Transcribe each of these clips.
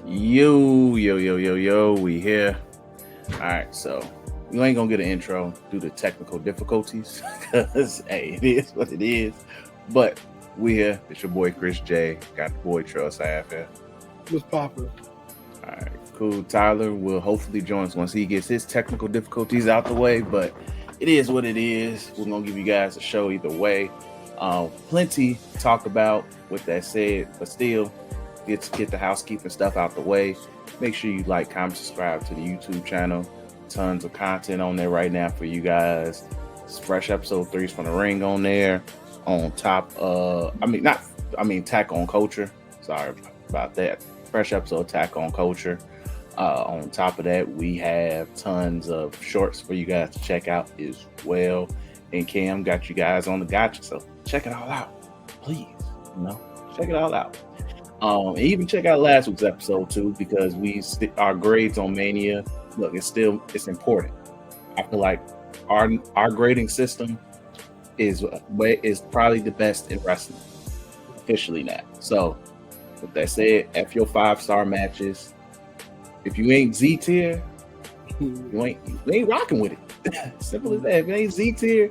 Yo, we here. All right, so you ain't gonna get an intro due to technical difficulties because, hey, it is what it is. But we here. It's your boy Chris J. Got the boy Trust half here. Was popular. All right, cool. Tyler will hopefully join us once he gets his technical difficulties out the way, but it is what it is. We're gonna give you guys a show either way. Plenty to talk about with that said, but still, get the housekeeping stuff out the way. Make sure you like, comment, subscribe to the YouTube channel. Tons of content on there right now for you guys. It's fresh episode 3's from the ring on there. On top, Tack on Culture. Sorry about that. Fresh episode Tack on Culture. On top of that, we have tons of shorts for you guys to check out as well. And Cam got you guys on the gotcha, so check it all out, please. Check it all out. And even check out last week's episode too, because our grades on Mania. Look, it's important. I feel like our grading system is probably the best in wrestling officially now. So with that said, F your 5-star matches. If you ain't Z tier, you ain't rocking with it. Simple as that. If you ain't Z tier,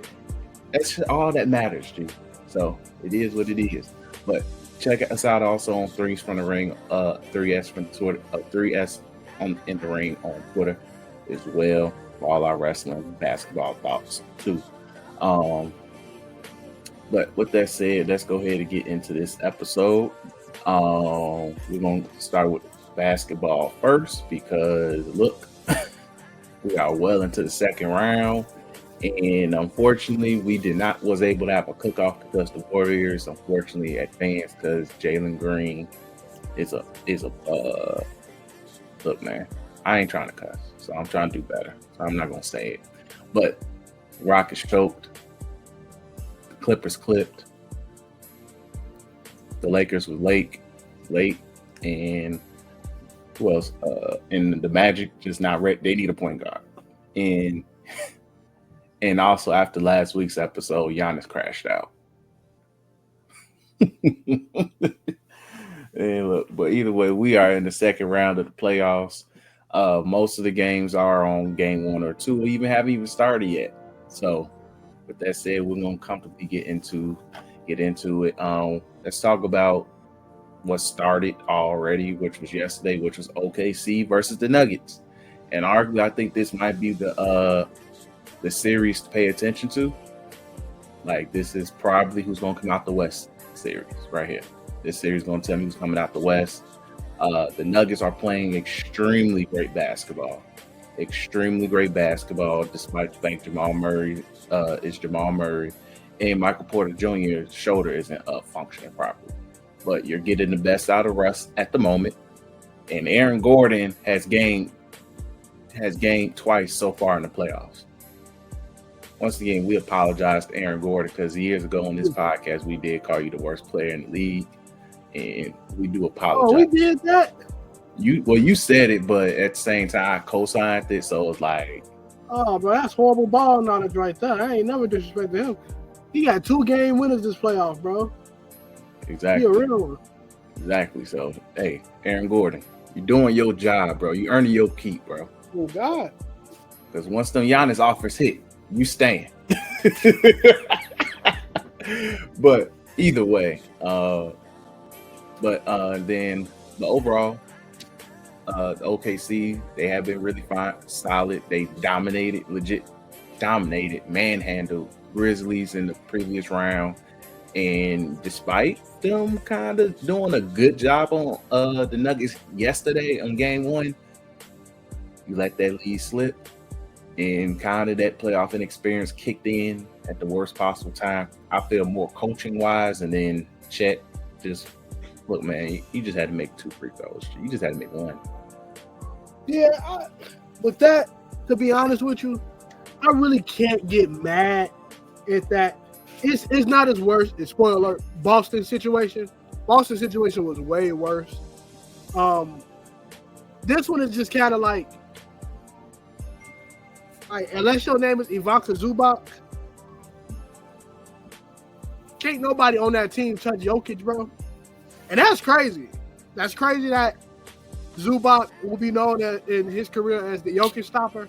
that's all that matters, G. So it is what it is. But check us out also on 3's from the ring, 3S from Twitter, 3S in the ring on Twitter as well for all our wrestling basketball thoughts too. But with that said, let's go ahead and get into this episode. We're gonna start with basketball first because look, we are well into the second round. And unfortunately, we was able to have a cook-off because the Warriors unfortunately advanced because Jalen Green is a look, man, I ain't trying to cuss, so I'm trying to do better. So I'm not gonna say it. But Rockets choked, the Clippers clipped, the Lakers was late, and who else? And the Magic just not ready. They need a point guard. And also after last week's episode, Giannis crashed out. And look, but either way, we are in the second round of the playoffs. Most of the games are on game 1 or 2. We haven't even started yet. So with that said, we're gonna comfortably get into it. Let's talk about what started already, which was yesterday, which was OKC versus the Nuggets. And arguably, I think this might be the series to pay attention to. Like, this is probably who's going to come out the West series right here. This series is going to tell me who's coming out the West. The Nuggets are playing extremely great basketball, despite the fact Jamal Murray is Jamal Murray, and Michael Porter Jr.'s shoulder isn't functioning properly. But you're getting the best out of Russ at the moment, and Aaron Gordon has gained twice so far in the playoffs. Once again, we apologize to Aaron Gordon because years ago on this podcast, we did call you the worst player in the league, and we do apologize. Oh, we did that? You said it, but at the same time, I co-signed it, so it's like... Oh, bro, that's horrible ball knowledge right there. I ain't never disrespected him. He got 2 game winners this playoff, bro. Exactly. He a real one. Exactly. So, hey, Aaron Gordon, you're doing your job, bro. You earning your keep, bro. Oh, God. Because once them Giannis offers hit, you stand. But either way, then the overall, the OKC, they have been really fine, solid. They legit dominated, manhandled Grizzlies in the previous round. And despite them kind of doing a good job on the Nuggets yesterday on game 1, you let that lead slip. And kind of that playoff inexperience kicked in at the worst possible time. I feel more coaching wise, and then Chet just look, man. You just had to make 2 free throws. You just had to make 1. Yeah, with that, to be honest with you, I really can't get mad at that. It's not as worse as, spoiler alert, Boston's situation. Boston's situation was way worse. This one is just kind of like, unless your name is Ivanka Zubac, can't nobody on that team touch Jokic, bro. And that's crazy. That's crazy that Zubac will be known in his career as the Jokic stopper.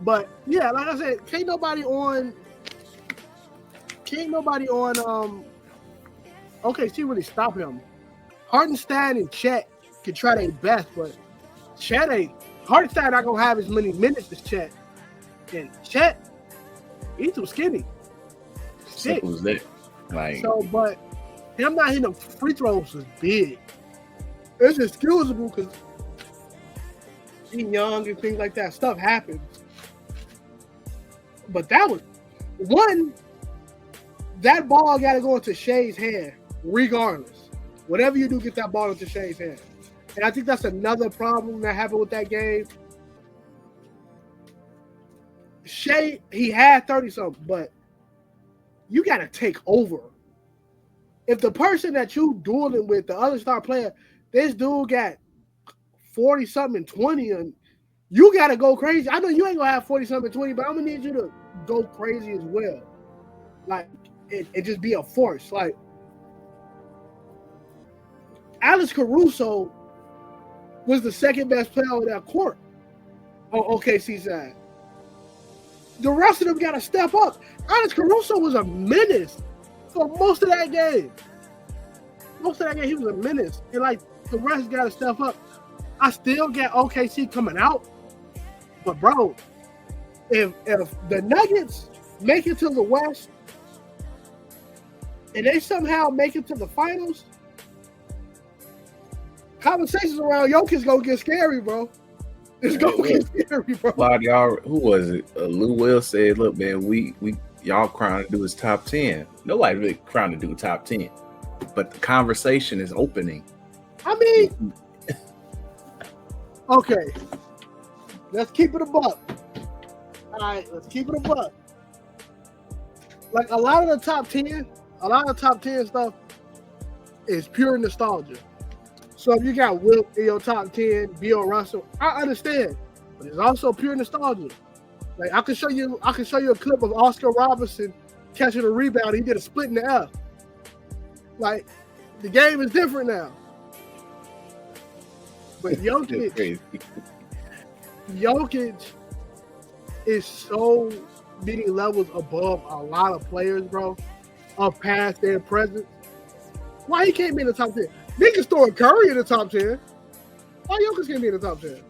But yeah, like I said, can't nobody on OKC really stop him. Hardenstein and Chet can try their best, but Hardenstein not gonna have as many minutes as Chet. And Chet, he's too skinny. Simple as that. Like, so, but him not hitting them free throws is big. It's excusable because he's young and things like that. Stuff happens. But that was one. That ball got to go into Shea's hand, regardless. Whatever you do, get that ball into Shea's hand. And I think that's another problem that happened with that game. Shea, he had 30-something, but you got to take over. If the person that you dueling with, the other star player, this dude got 40-something and 20, and you got to go crazy. I know you ain't going to have 40-something and 20, but I'm going to need you to go crazy as well. Like, it just be a force. Like, Alex Caruso was the second best player on that court on OKC side. The rest of them got to step up. Alex Caruso was a menace for most of that game. Most of that game, he was a menace. And, like, the rest got to step up. I still get OKC coming out. But, bro, if the Nuggets make it to the West and they somehow make it to the finals, conversations around Jokic going to get scary, bro. It's going to get scary, bro. A lot of y'all, who was it? Lou Will said, look, man, we y'all trying to do his top 10. Nobody really trying to do top 10. But the conversation is opening. I mean, okay. Let's keep it a buck. All right, let's keep it a buck. Like, a lot of the top 10 stuff is pure nostalgia. So if you got Wilt in your top 10, Bill Russell, I understand. But it's also pure nostalgia. Like, I can show you a clip of Oscar Robertson catching a rebound. He did a split in the F. Like, the game is different now. But Jokic is so many levels above a lot of players, bro, of past their present. Why he can't be in the top 10? Niggas throwing Curry in the top 10. Why Jokic can't be in the top 10?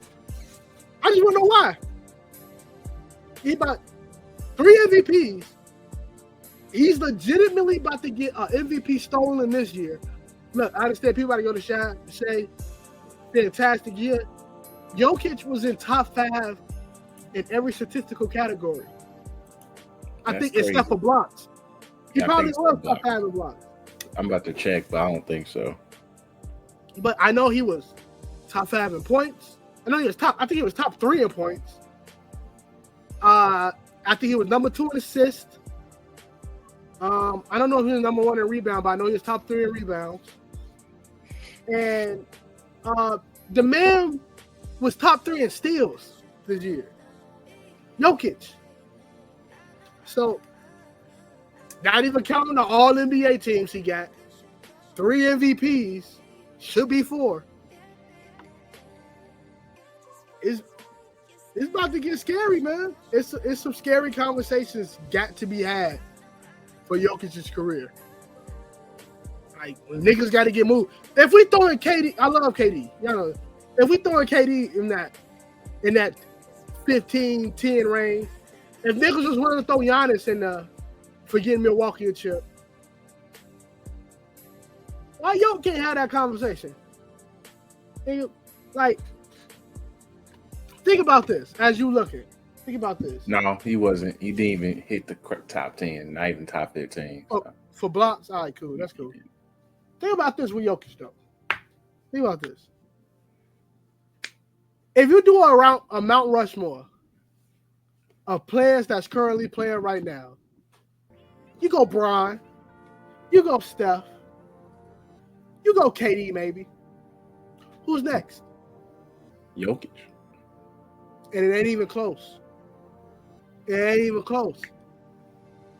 I just want to know why. He about 3 MVPs. He's legitimately about to get an MVP stolen this year. Look, I understand people got to go to Shea. Fantastic year. Jokic was in top 5 in every statistical category. I think crazy. Except for blocks. He probably was top 5 in blocks. I'm about to check, but I don't think so. But I know he was top 5 in points. I think he was top 3 in points. I think he was number 2 in assists. I don't know if he was number 1 in rebound, but I know he was top 3 in rebounds. And the man was top 3 in steals this year. Jokic. So, not even counting the all NBA teams he got, 3 MVPs, should be 4. It's about to get scary, man. It's some scary conversations got to be had for Jokic's career. Like, when niggas got to get moved. If we throw in KD, I love KD. You know, if we throw in KD in that 15-10 range, if niggas just wanted to throw Giannis in for getting Milwaukee a chip, why y'all can't have that conversation? Like, think about this as you looking. Think about this. No, he wasn't. He didn't even hit the top 10, not even top 15. Oh, for blocks? All right, cool. That's cool. Think about this with Jokic, though. Think about this. If you do a Mount Rushmore of players that's currently playing right now, you go Bron, you go Steph, you go KD maybe. Who's next? Jokic. And it ain't even close. It ain't even close.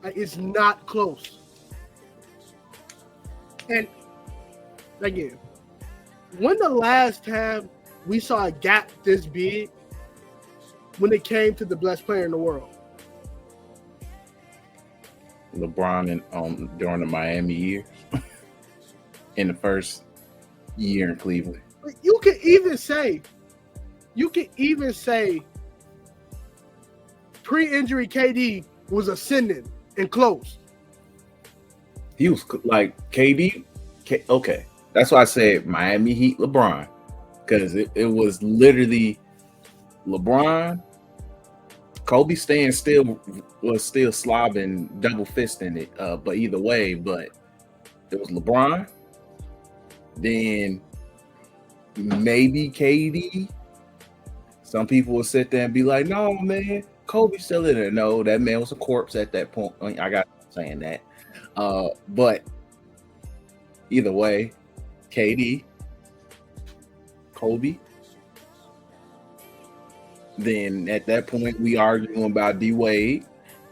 Like, it's not close. And again, when the last time we saw a gap this big when it came to the best player in the world? LeBron and during the Miami year, in the first year in Cleveland. You can even say pre-injury KD was ascending and close. He was like KD. Okay, that's why I said Miami Heat LeBron, because it was literally LeBron. Kobe staying still was still slobbing, double fisting it. But either way, but it was LeBron. Then maybe KD. Some people will sit there and be like, "No, man, Kobe still in there." No, that man was a corpse at that point. I got saying that. But either way, KD, Kobe. Then at that point, we arguing about D Wade,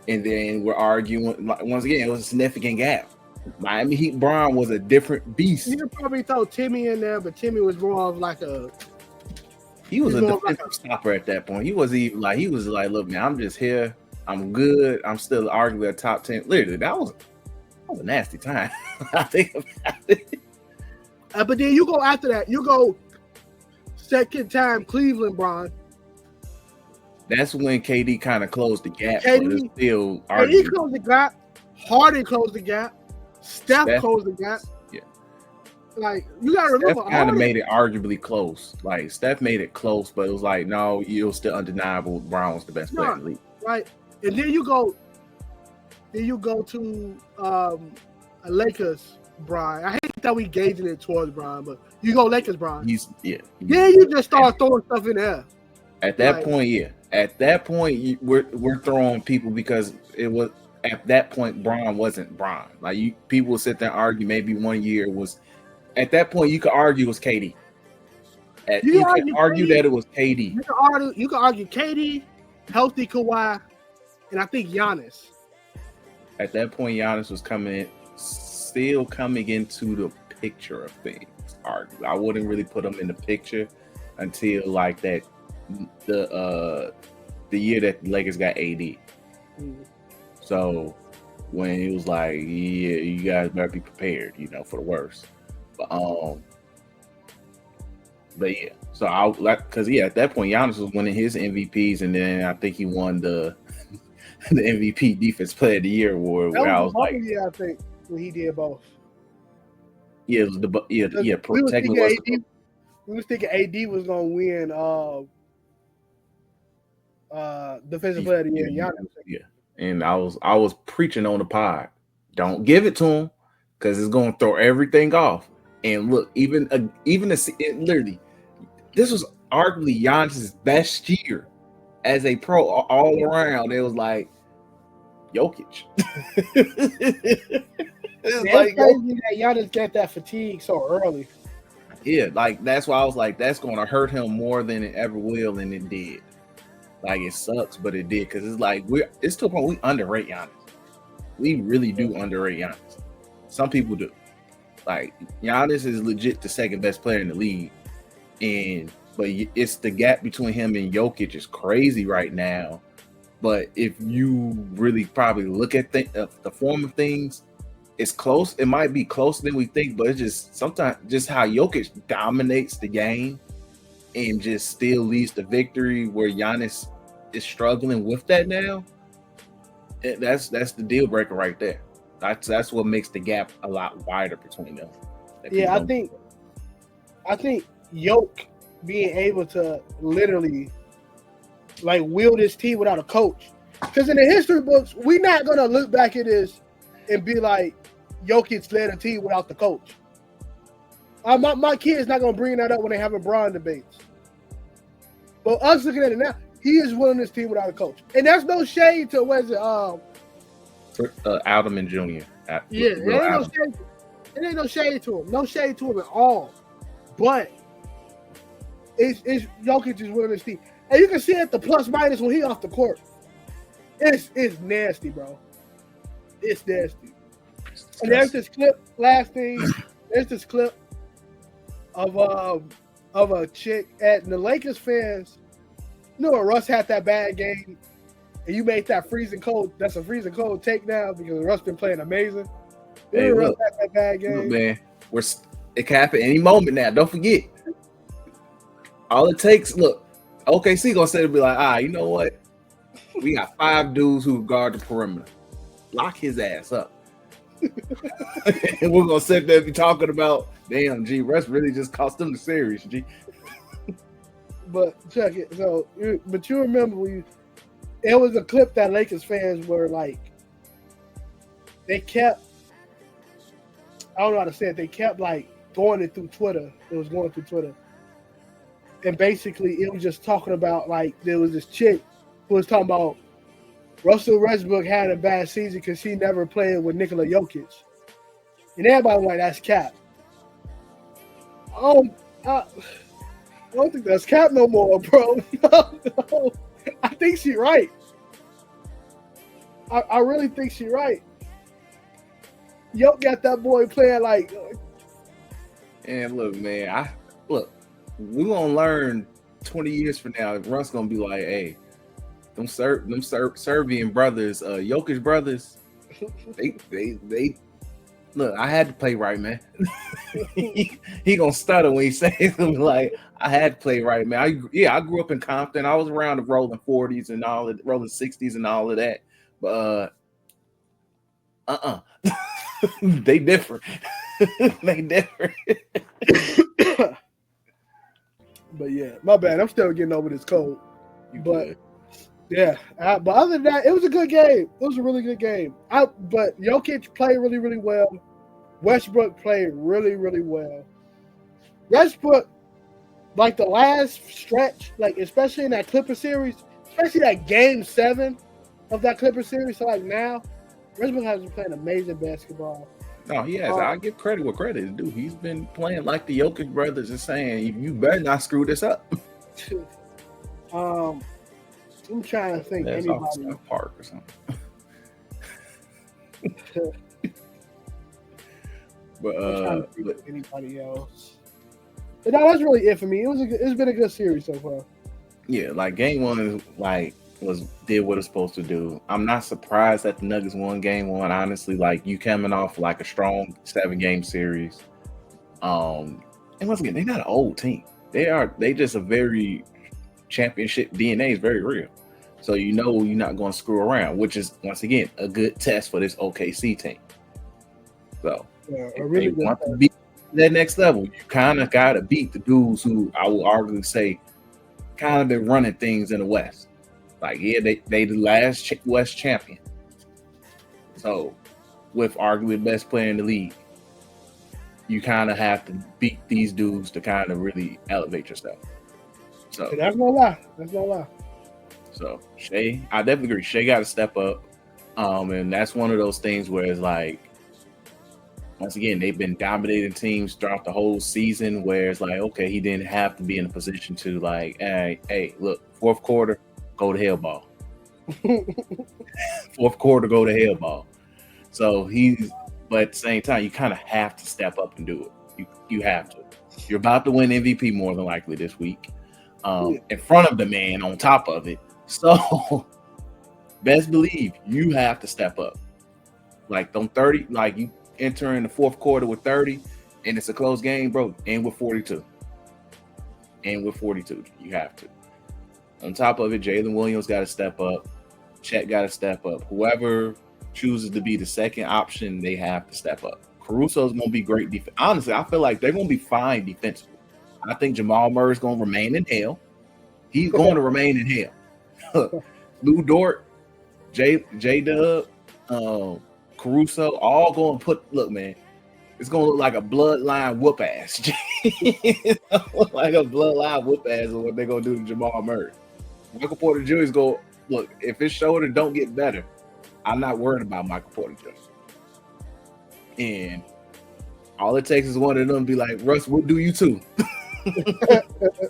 and then we're arguing once again. It was a significant gap. Miami Heat Bron was a different beast. You could probably throw Timmy in there, but Timmy was more of like a. He was a defensive stopper at that point. He was like, "Look, man, I'm just here. I'm good. I'm still arguably a top 10." Literally, that was a nasty time. I think about it. But then you go after that. You go second time Cleveland, Bron. That's when KD kind of closed the gap. KD closed the gap. Harden closed the gap. Steph closed the gap. Yeah. Like, you got to remember. Steph kind of made it arguably close. Like, Steph made it close, but it was like, no, it was still undeniable. Brown was the best player in the league. Right. And then you go to a Lakers, Brian. I hate that we gauging it towards Brian, but you go Lakers, Brian. Then you just start throwing stuff in there. At that point, yeah. At that point, we're throwing people because it was at that point Bron wasn't Bron. Like people would sit there and argue maybe 1 year was. At that point, you could argue it was KD. You can argue that it was KD. You can argue KD, healthy Kawhi, and I think Giannis. At that point, Giannis was still coming into the picture of things. I wouldn't really put him in the picture until like that. The year that the Lakers got AD. Mm-hmm. So when it was like, yeah, you guys better be prepared, for the worst. But yeah. So at that point Giannis was winning his MVPs, and then I think he won the MVP Defense Player of the Year award. That was like, yeah, I think when he did both. Yeah, it was we was thinking AD was gonna win Defensive Player of the Year. Yeah, and I was preaching on the pod. Don't give it to him because it's gonna throw everything off. And look, literally, this was arguably Giannis' best year as a pro all around. It was like Jokic. It's like crazy that Giannis got that fatigue so early. Yeah, like that's why I was like, that's gonna hurt him more than it ever will, and it did. Like it sucks, but it did because it's like it's to a point we underrate Giannis. We really do underrate Giannis. Some people do. Like Giannis is legit the second best player in the league, but it's the gap between him and Jokic is crazy right now. But if you really probably look at the form of things, it's close. It might be closer than we think, but it's just sometimes just how Jokic dominates the game and just still leads to victory, where Giannis is struggling with that now. That's the deal breaker right there. That's what makes the gap a lot wider between them. Yeah, I think Jokic being able to literally like wield his team without a coach. Because in the history books, we're not gonna look back at this and be like Jokic led a team without the coach. My kid's not gonna bring that up when they have LeBron debates. But us looking at it now, he is winning this team without a coach, and there's no shade to Alderman Jr. It ain't no shade to him. No shade to him at all. But it's Jokic is winning this team. And you can see it the plus minus when he off the court. It's nasty, bro. It's nasty. And there's this clip, last thing, there's this clip of a chick at the Lakers fans. You know when Russ had that bad game and you made that freezing cold. That's a freezing cold take now because Russ been playing amazing. Hey, Russ look, had that bad game. look, man, it can happen any moment now. Don't forget. All it takes, look, OKC gonna say to be like, you know what? We got 5 dudes who guard the perimeter. Lock his ass up. And we're gonna sit there and be talking about, damn, G, Russ really just cost them the series, G. But check it. So, but you remember it was a clip that Lakers fans were like, they kept, I don't know how to say it. They kept like going it through Twitter. It was going through Twitter, and basically it was just talking about like there was this chick who was talking about Russell Westbrook had a bad season because she never played with Nikola Jokic, and everybody was like, that's cap. I don't think that's cap no more, bro. No. I think she's right. I really think she's right. Yoke got that boy playing like. And look, man, we're gonna learn 20 years from now. Russ gonna be like, hey, them Serbian brothers, Jokic brothers, they look, I had to play right, man. he gonna stutter when he says something like, I had to play right, man. I grew up in Compton. I was around the rolling 40s and all the rolling 60s and all of that. But they different. They different. But yeah, my bad. I'm still getting over this cold. You but good. Yeah, but other than that, it was a good game. It was a really good game. But Jokic played really, really well. Westbrook played really, really well. Westbrook, like the last stretch, like especially in that Clipper series, especially that Game 7 of that Clipper series. So like now, Westbrook has been playing amazing basketball. No, he has. I give credit where credit is due. He's been playing like the Jokic brothers and saying, you better not screw this up. I'm trying to think anybody. Park or something. But anybody else? But no, that's really it for me. It's been a good series so far. Yeah, like game 1 did what it's supposed to do. I'm not surprised that the Nuggets won game 1. Honestly, like you coming off like a strong 7-game series. And once again, they're not an old team. They just a very championship DNA is very real. So you know you're not going to screw around, which is once again a good test for this OKC team. So if they want to be that next level, you kind of got to beat the dudes who I will arguably say kind of been running things in the West. Like they the last West champion. So with arguably the best player in the league, you kind of have to beat these dudes to kind of really elevate yourself. So that's no lie. That's no lie. So Shea, I definitely agree. Shea got to step up. And that's one of those things where it's like, once again, they've been dominating teams throughout the whole season where it's like, okay, he didn't have to be in a position to like, hey, look, fourth quarter, go to hell ball. Fourth quarter, go to hell ball. So but at the same time, you kind of have to step up and do it. You have to. You're about to win MVP more than likely this week. In front of the man on top of it. So best believe you have to step up. Like them 30, like you enter in the fourth quarter with 30 and it's a close game, bro, and with 42. And with 42, you have to. On top of it, Jalen Williams got to step up. Chet got to step up. Whoever chooses to be the second option, they have to step up. Caruso's going to be great defense. Honestly, I feel like they're going to be fine defensively. I think Jamal Murray's going to remain in hell. He's going to remain in hell. Lou Dort, J-Dub, Caruso, all going to look, man, it's going to look like a bloodline whoop ass. Look like a bloodline whoop ass is what they're going to do to Jamal Murray. Michael Porter Jr. is going, look, if his shoulder don't get better, I'm not worried about Michael Porter Jr. And all it takes is one of them to be like, Russ, we'll do you too.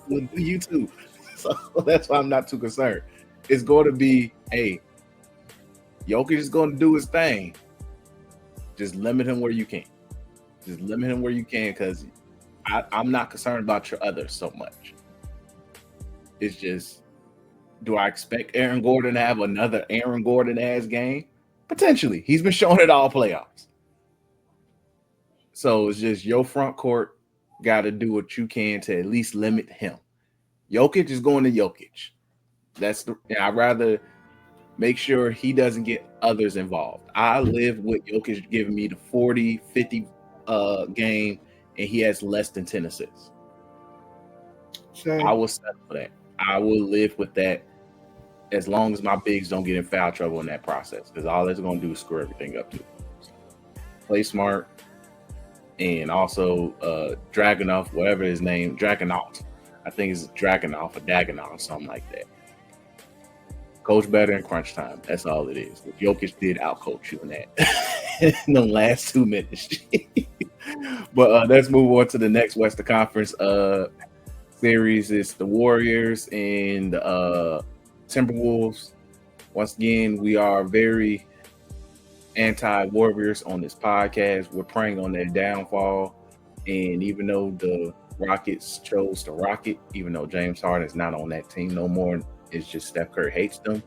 We'll do you too. So that's why I'm not too concerned. It's going to be, hey, Jokic is going to do his thing. Just limit him where you can. Just limit him where you can, because I'm not concerned about your others so much. It's just, do I expect Aaron Gordon to have another Aaron Gordon-ass game? Potentially. He's been showing it all playoffs. So it's just your front court got to do what you can to at least limit him. Jokic is going to Jokic. I'd rather make sure he doesn't get others involved. I live with Jokic giving me the 40, 50 game, and he has less than 10 assists. Same. I will settle for that. I will live with that as long as my bigs don't get in foul trouble in that process, because all that's going to do is screw everything up too. Play smart, and also Dragunov, whatever his name, Dragunov. I think it's Dragunov or Dagonov, something like that. Coach better in crunch time. That's all it is. Jokic did outcoach you in that in the last 2 minutes. But let's move on to the next Western Conference series. It's the Warriors and Timberwolves. Once again, we are very anti-Warriors on this podcast. We're preying on their downfall. And even though the Rockets chose to rock it, even though James Harden is not on that team no more, it's just Steph Curry hates them.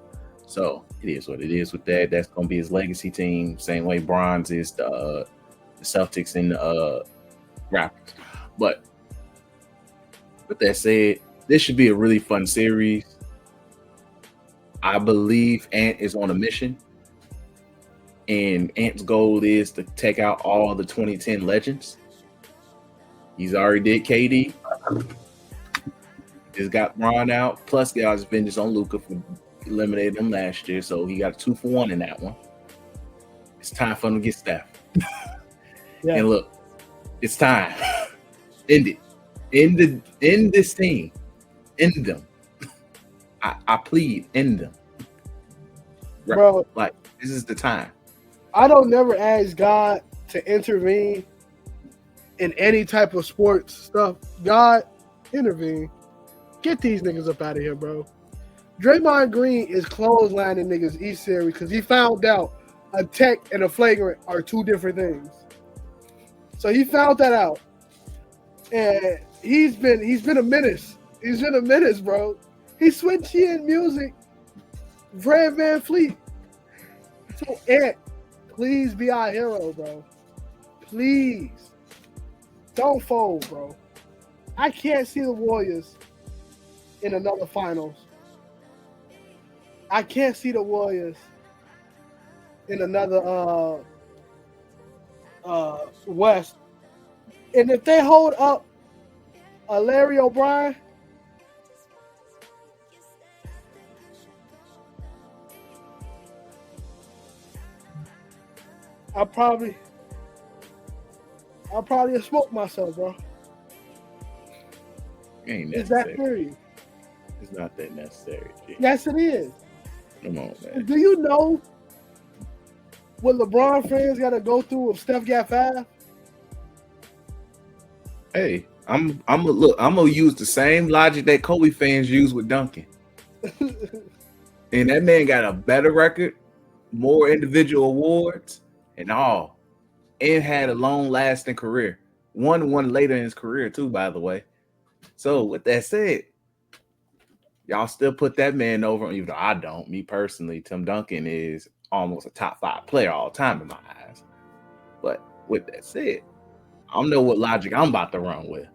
So it is what it is with that. That's going to be his legacy team. Same way Bronze is the Celtics and the Raptors. But with that said, this should be a really fun series. I believe Ant is on a mission. And Ant's goal is to take out all the 2010 legends. He's already did KD. Just got Bron out. Plus, got his vengeance on Luka for eliminating him last year. So he got a 2-for-1 in that one. It's time for him to get Steph. Yeah. And look, it's time. End it. End this team. End them. I plead, end them. Right. Bro, like, this is the time. I don't never ask God to intervene in any type of sports stuff. God, intervene. Get these niggas up out of here, bro. Draymond Green is clotheslining niggas each series because he found out a tech and a flagrant are two different things. So he found that out. And he's been a menace. He's been a menace, bro. He switched in music. Fred Van Fleet. So Ant, please be our hero, bro. Please. Don't fold, bro. I can't see the Warriors in another finals. I can't see the Warriors in another West. And if they hold up a Larry O'Brien, I'll probably smoke myself, bro. Ain't necessary. Is that serious? It's not that necessary. G. Yes, it is. Come on, man. Do you know what LeBron fans got to go through if Steph got 5? Hey, I'm gonna use the same logic that Kobe fans use with Duncan. And that man got a better record, more individual awards, and all, and had a long-lasting career. Won one later in his career too, by the way. So with that said, y'all still put that man over, even though I don't. Me personally, Tim Duncan is almost a top 5 player all time in my eyes. But with that said, I don't know what logic I'm about to run with.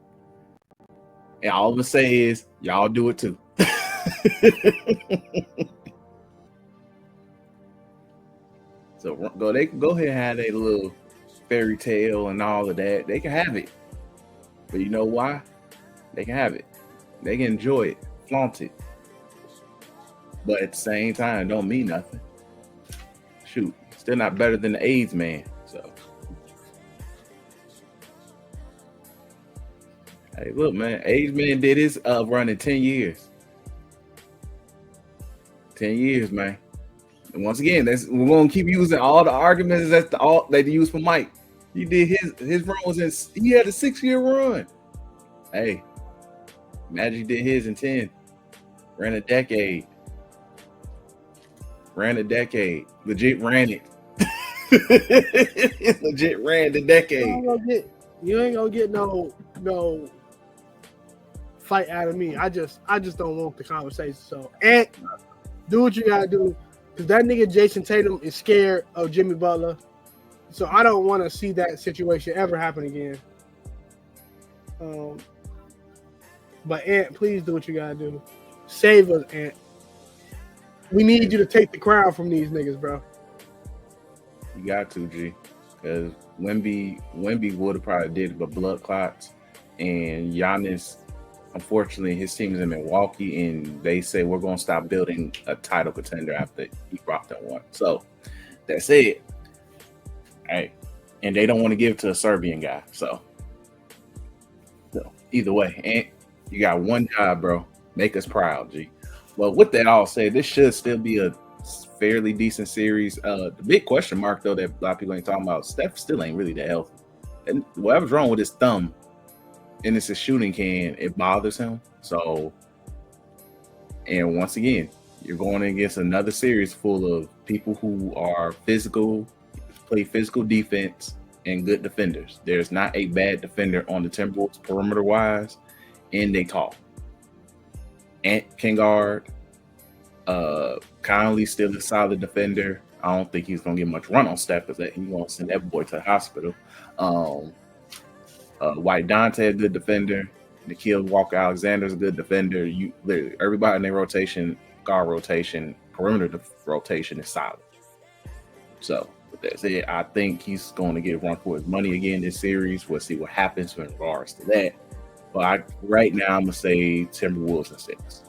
And all I'm gonna say is, y'all do it too. So they can go ahead and have their little fairy tale and all of that. They can have it. But you know why? They can have it. They can enjoy it, flaunt it. But at the same time, it don't mean nothing. Shoot, still not better than the AIDS man. So, hey, look, man, AIDS man did his run in 10 years. 10 years, man. And once again, we're gonna keep using all the arguments that they use for Mike. He did his run he had a 6-year run. Hey, Magic did his in 10. Ran a decade. Legit ran it. Legit ran the decade. You ain't gonna get no no fight out of me. I just don't want the conversation. So, Ant, do what you gotta do, because that nigga Jason Tatum is scared of Jimmy Butler. So I don't want to see that situation ever happen again. But Ant, please do what you gotta do. Save us, Ant. We need you to take the crown from these niggas, bro. You got to, G, because Wemby would have probably did it, but blood clots, and Giannis, unfortunately, his team is in Milwaukee, and they say we're going to stop building a title contender after he brought that one. So that's it. All right, and they don't want to give it to a Serbian guy. So either way, and you got one job, bro. Make us proud, G. Well, with that all said, this should still be a fairly decent series. The big question mark, though, that a lot of people ain't talking about, Steph still ain't really that healthy. And whatever's wrong with his thumb, and it's a shooting can, it bothers him. So, and once again, you're going against another series full of people who are physical, play physical defense, and good defenders. There's not a bad defender on the Timberwolves perimeter-wise, and they tall. Ant can guard. Conley's still a solid defender. I don't think he's gonna get much run on Steph because he won't send that boy to the hospital. White Dante a good defender. Nikhil Walker-Alexander's a good defender. You literally everybody in their rotation, guard rotation, perimeter rotation is solid. So with that said, I think he's going to get a run for his money again this series. We'll see what happens in regards to that. But right now, I'm gonna say Timberwolves in 6.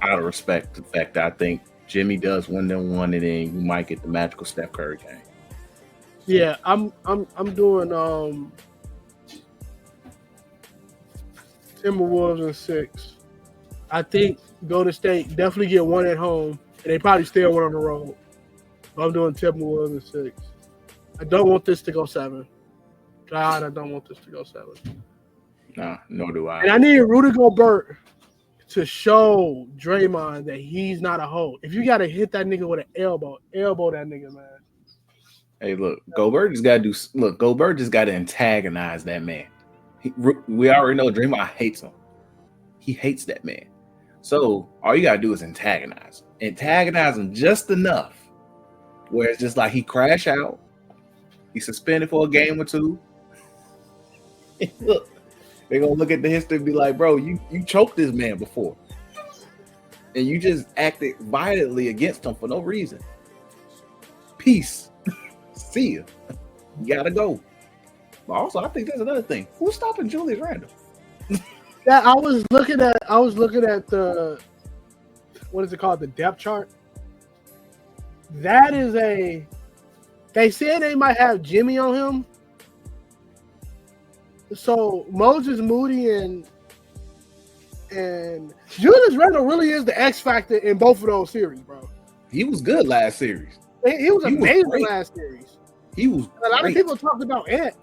Out of respect to the fact that I think Jimmy does win them one, and then you might get the magical Steph Curry game. Yeah, I'm doing Timberwolves in 6. I think Golden State definitely get one at home, and they probably still one on the road. But I'm doing Timberwolves in 6. I don't want this to go 7. God, I don't want this to go 7. Nah, nor do I. And I need Rudy Gobert to show Draymond that he's not a hoe. If you got to hit that nigga with an elbow that nigga, man. Hey, look, Gobert just got to antagonize that man. We already know Draymond hates him. He hates that man. So all you got to do is antagonize him. Antagonize him just enough where it's just like he crash out. He's suspended for a game or two. Look. They're going to look at the history and be like, bro, you choked this man before. And you just acted violently against him for no reason. Peace. See ya. You got to go. But also, I think there's another thing. Who's stopping Julius Randle? Yeah, I was looking at the, what is it called? The depth chart. That is they said they might have Jimmy on him. So Moses Moody and Julius Randle really is the X factor in both of those series, bro. He was good last series. He was amazing last series. He was. A lot of people talked about Ant.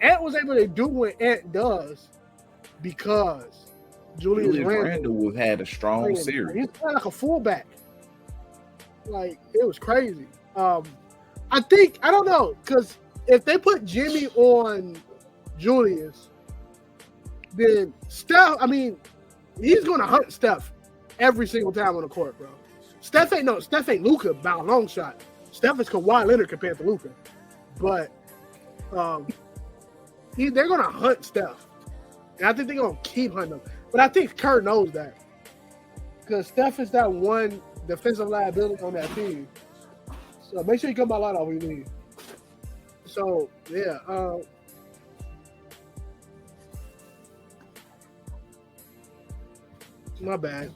Ant was able to do what Ant does because Julius Randle had a strong series. He's playing like a fullback. Like it was crazy. I don't know, because if they put Jimmy on Julius, then Steph, he's gonna hunt Steph every single time on the court, bro. Steph ain't Luka by a long shot. Steph is Kawhi Leonard compared to Luka. But they're gonna hunt Steph. And I think they're gonna keep hunting him. But I think Kerr knows that. Because Steph is that one defensive liability on that team. So make sure you come out loud over you leave. So yeah, my bad.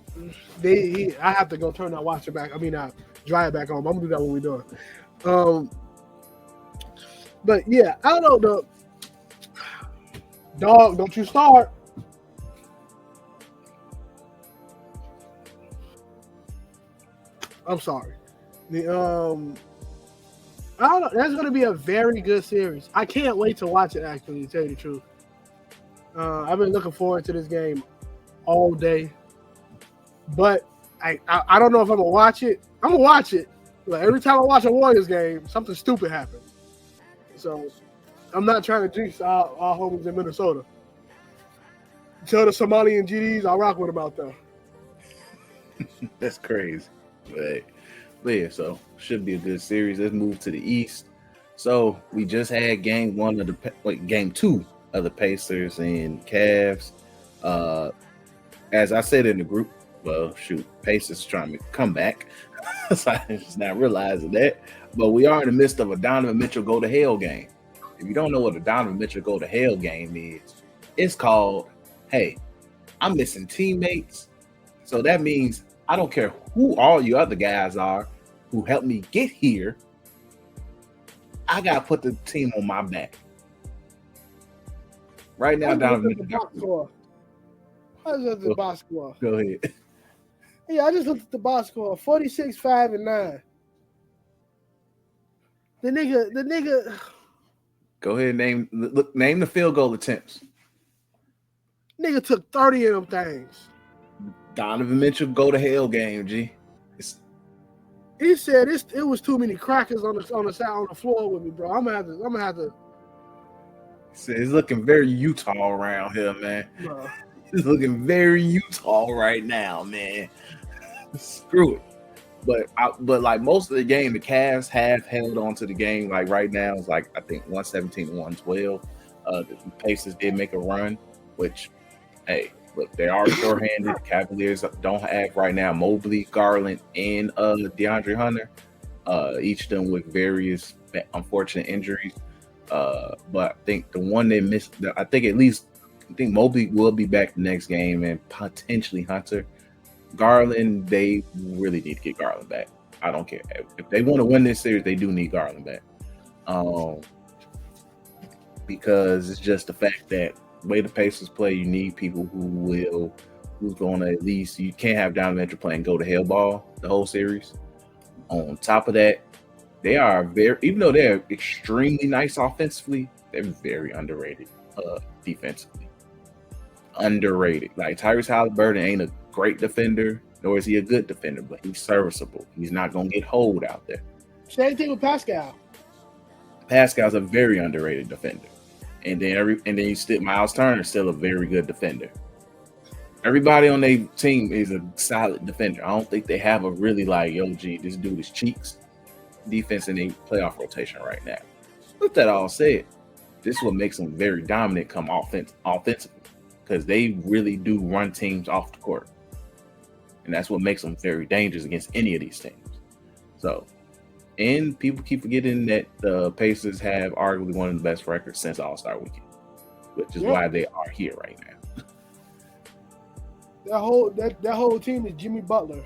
I have to go turn that washer back. Dry it back on. I'm gonna do that when we're done. But yeah, I don't know. Dog, don't you start. I'm sorry. I don't know. That's gonna be a very good series. I can't wait to watch it. Actually, to tell you the truth, I've been looking forward to this game all day. But I don't know if I'm gonna watch it. I'm gonna watch it. Like every time I watch a Warriors game, something stupid happens. So I'm not trying to jinx our homies in Minnesota. Tell the Somalian GDs I rock with them out there. That's crazy. But yeah, so should be a good series. Let's move to the East. So we just had game two of the Pacers and Cavs. As I said in the group, Pacers trying to come back. So I'm just not realizing that. But we are in the midst of a Donovan Mitchell go to hell game. If you don't know what a Donovan Mitchell go to hell game is, it's called, hey, I'm missing teammates. So that means I don't care who all you other guys are who helped me get here. I got to put the team on my back. Right now, Donovan Mitchell. I just looked at the box score. Go ahead. Yeah, I just looked at the box score. 46, 5, and 9. The nigga. Go ahead and name the field goal attempts. Nigga took 30 of them things. Donovan Mitchell go to hell game, G. He said it was too many crackers on the floor with me, bro. I'm gonna have to. He said it's looking very Utah around here, man. Bro. It's looking very Utah right now, man. Screw it. But like most of the game, the Cavs have held on to the game. Like right now, it's like I think 117 to 112. The Pacers did make a run, which, hey, look, they are shorthanded. The Cavaliers don't have right now Mobley, Garland, and DeAndre Hunter. Each of them with various unfortunate injuries. But I think the one they missed, I think Mobley will be back the next game, and potentially Hunter. Garland, they really need to get Garland back. I don't care. If they want to win this series, they do need Garland back. Because it's just the fact that the way the Pacers play, you need people who's going to at least, you can't have Donovan Mitchell playing go to hell ball the whole series. On top of that, they are even though they're extremely nice offensively, they're very underrated defensively. Underrated. Like Tyrese Halilburton ain't a great defender, nor is he a good defender, but he's serviceable. He's not gonna get holed out there. Same thing with Pascal. Pascal's a very underrated defender, and then you still Miles Turner still a very good defender. Everybody on their team is a solid defender. I don't think they have a really like, this dude is cheeks defense in a playoff rotation right now. With that all said, this is what makes them very dominant come offensively, because they really do run teams off the court. And that's what makes them very dangerous against any of these teams. So, and people keep forgetting that the Pacers have arguably one of the best records since All-Star Weekend, which is why they are here right now. That whole team is Jimmy Butler.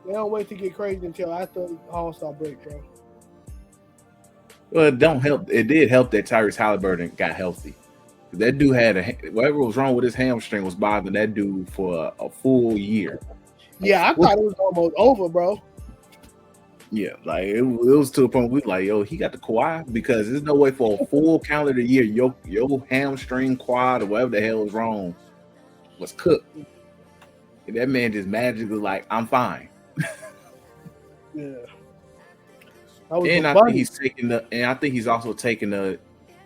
They don't wait to get crazy until after All-Star break, bro. Well, it don't help. It did help that Tyrese Halilburton got healthy. That dude had whatever was wrong with his hamstring was bothering that dude for a full year. Yeah, I thought it was almost over, bro. Yeah, like it was to a point we like, he got the Kawhi, because there's no way for a full calendar year your hamstring, quad, or whatever the hell was wrong was cooked. And that man just magically like, I'm fine. Yeah. And I think he's also taking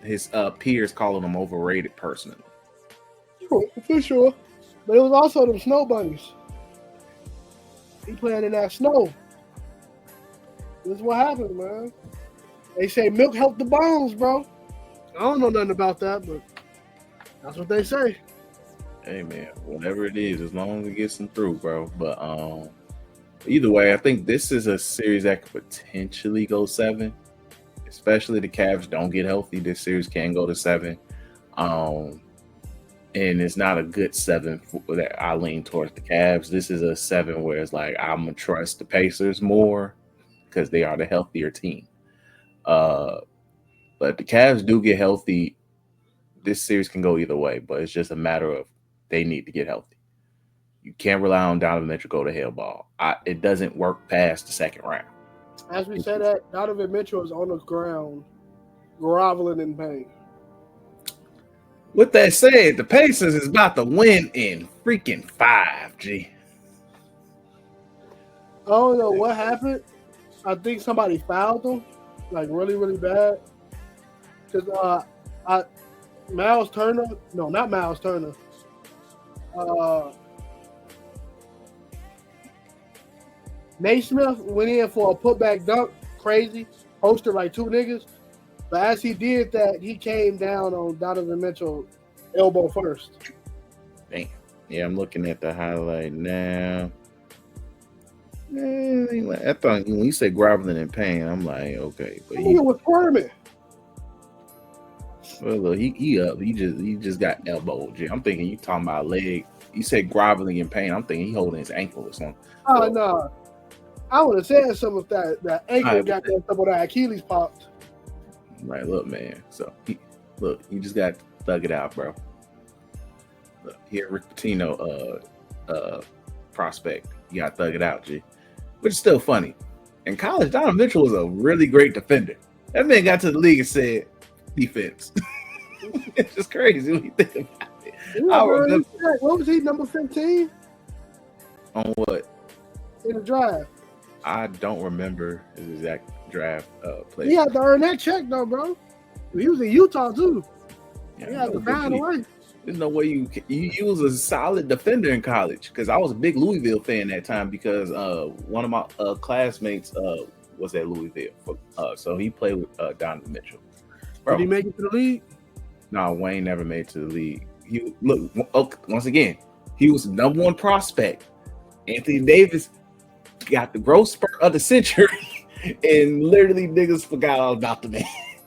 his peers calling him overrated personally. For sure. But it was also them snow bunnies. He playing in that snow. This is what happens, man. They say milk help the bones, bro. I don't know nothing about that, but that's what they say. Hey, man, whatever it is, as long as it gets them through, bro. But either way, I think this is a series that could potentially go 7. Especially the Cavs don't get healthy. This series can go to 7. And it's not a good 7 that I lean towards the Cavs. This is a 7 where it's like I'm going to trust the Pacers more because they are the healthier team. But if the Cavs do get healthy, this series can go either way. But it's just a matter of they need to get healthy. You can't rely on Donovan Mitchell go to hell ball. It doesn't work past the second round. As we said that, Donovan Mitchell is on the ground groveling in pain. With that said, the Pacers is about to win in freaking 5, G. I don't know what happened. I think somebody fouled them, like really, really bad. Because Miles Turner, no, not Miles Turner. Naismith went in for a putback dunk, crazy, posted like two niggas. But as he did that, he came down on Donovan Mitchell elbow first. Damn. Yeah, I'm looking at the highlight now. I thought when you say groveling in pain, I'm like, okay, but he was squirming. Well, look, he up. He just got elbowed. I'm thinking you talking about leg. You said groveling in pain. I'm thinking he holding his ankle or something. Oh no, I would have said something if that ankle got that stuff on that Achilles popped. Right, look, man. So you just got to thug it out, bro. Look, here, Rick Pitino, prospect. You got to thug it out, G. Which is still funny. In college, Donovan Mitchell was a really great defender. That man got to the league and said, defense. It's just crazy when you think about it. What was he, number 15? On what? In the draft. I don't remember his exact draft play. He had to earn that check, though, bro. He was in Utah, too. Yeah, he had to find a way. There's no way you was a solid defender in college, because I was a big Louisville fan that time because one of my classmates was at Louisville. So he played with Donovan Mitchell. Bro, did he make it to the league? No, Wayne never made it to the league. Once again, he was the number one prospect. Anthony Davis got the growth spurt of the century, and literally niggas forgot all about the man.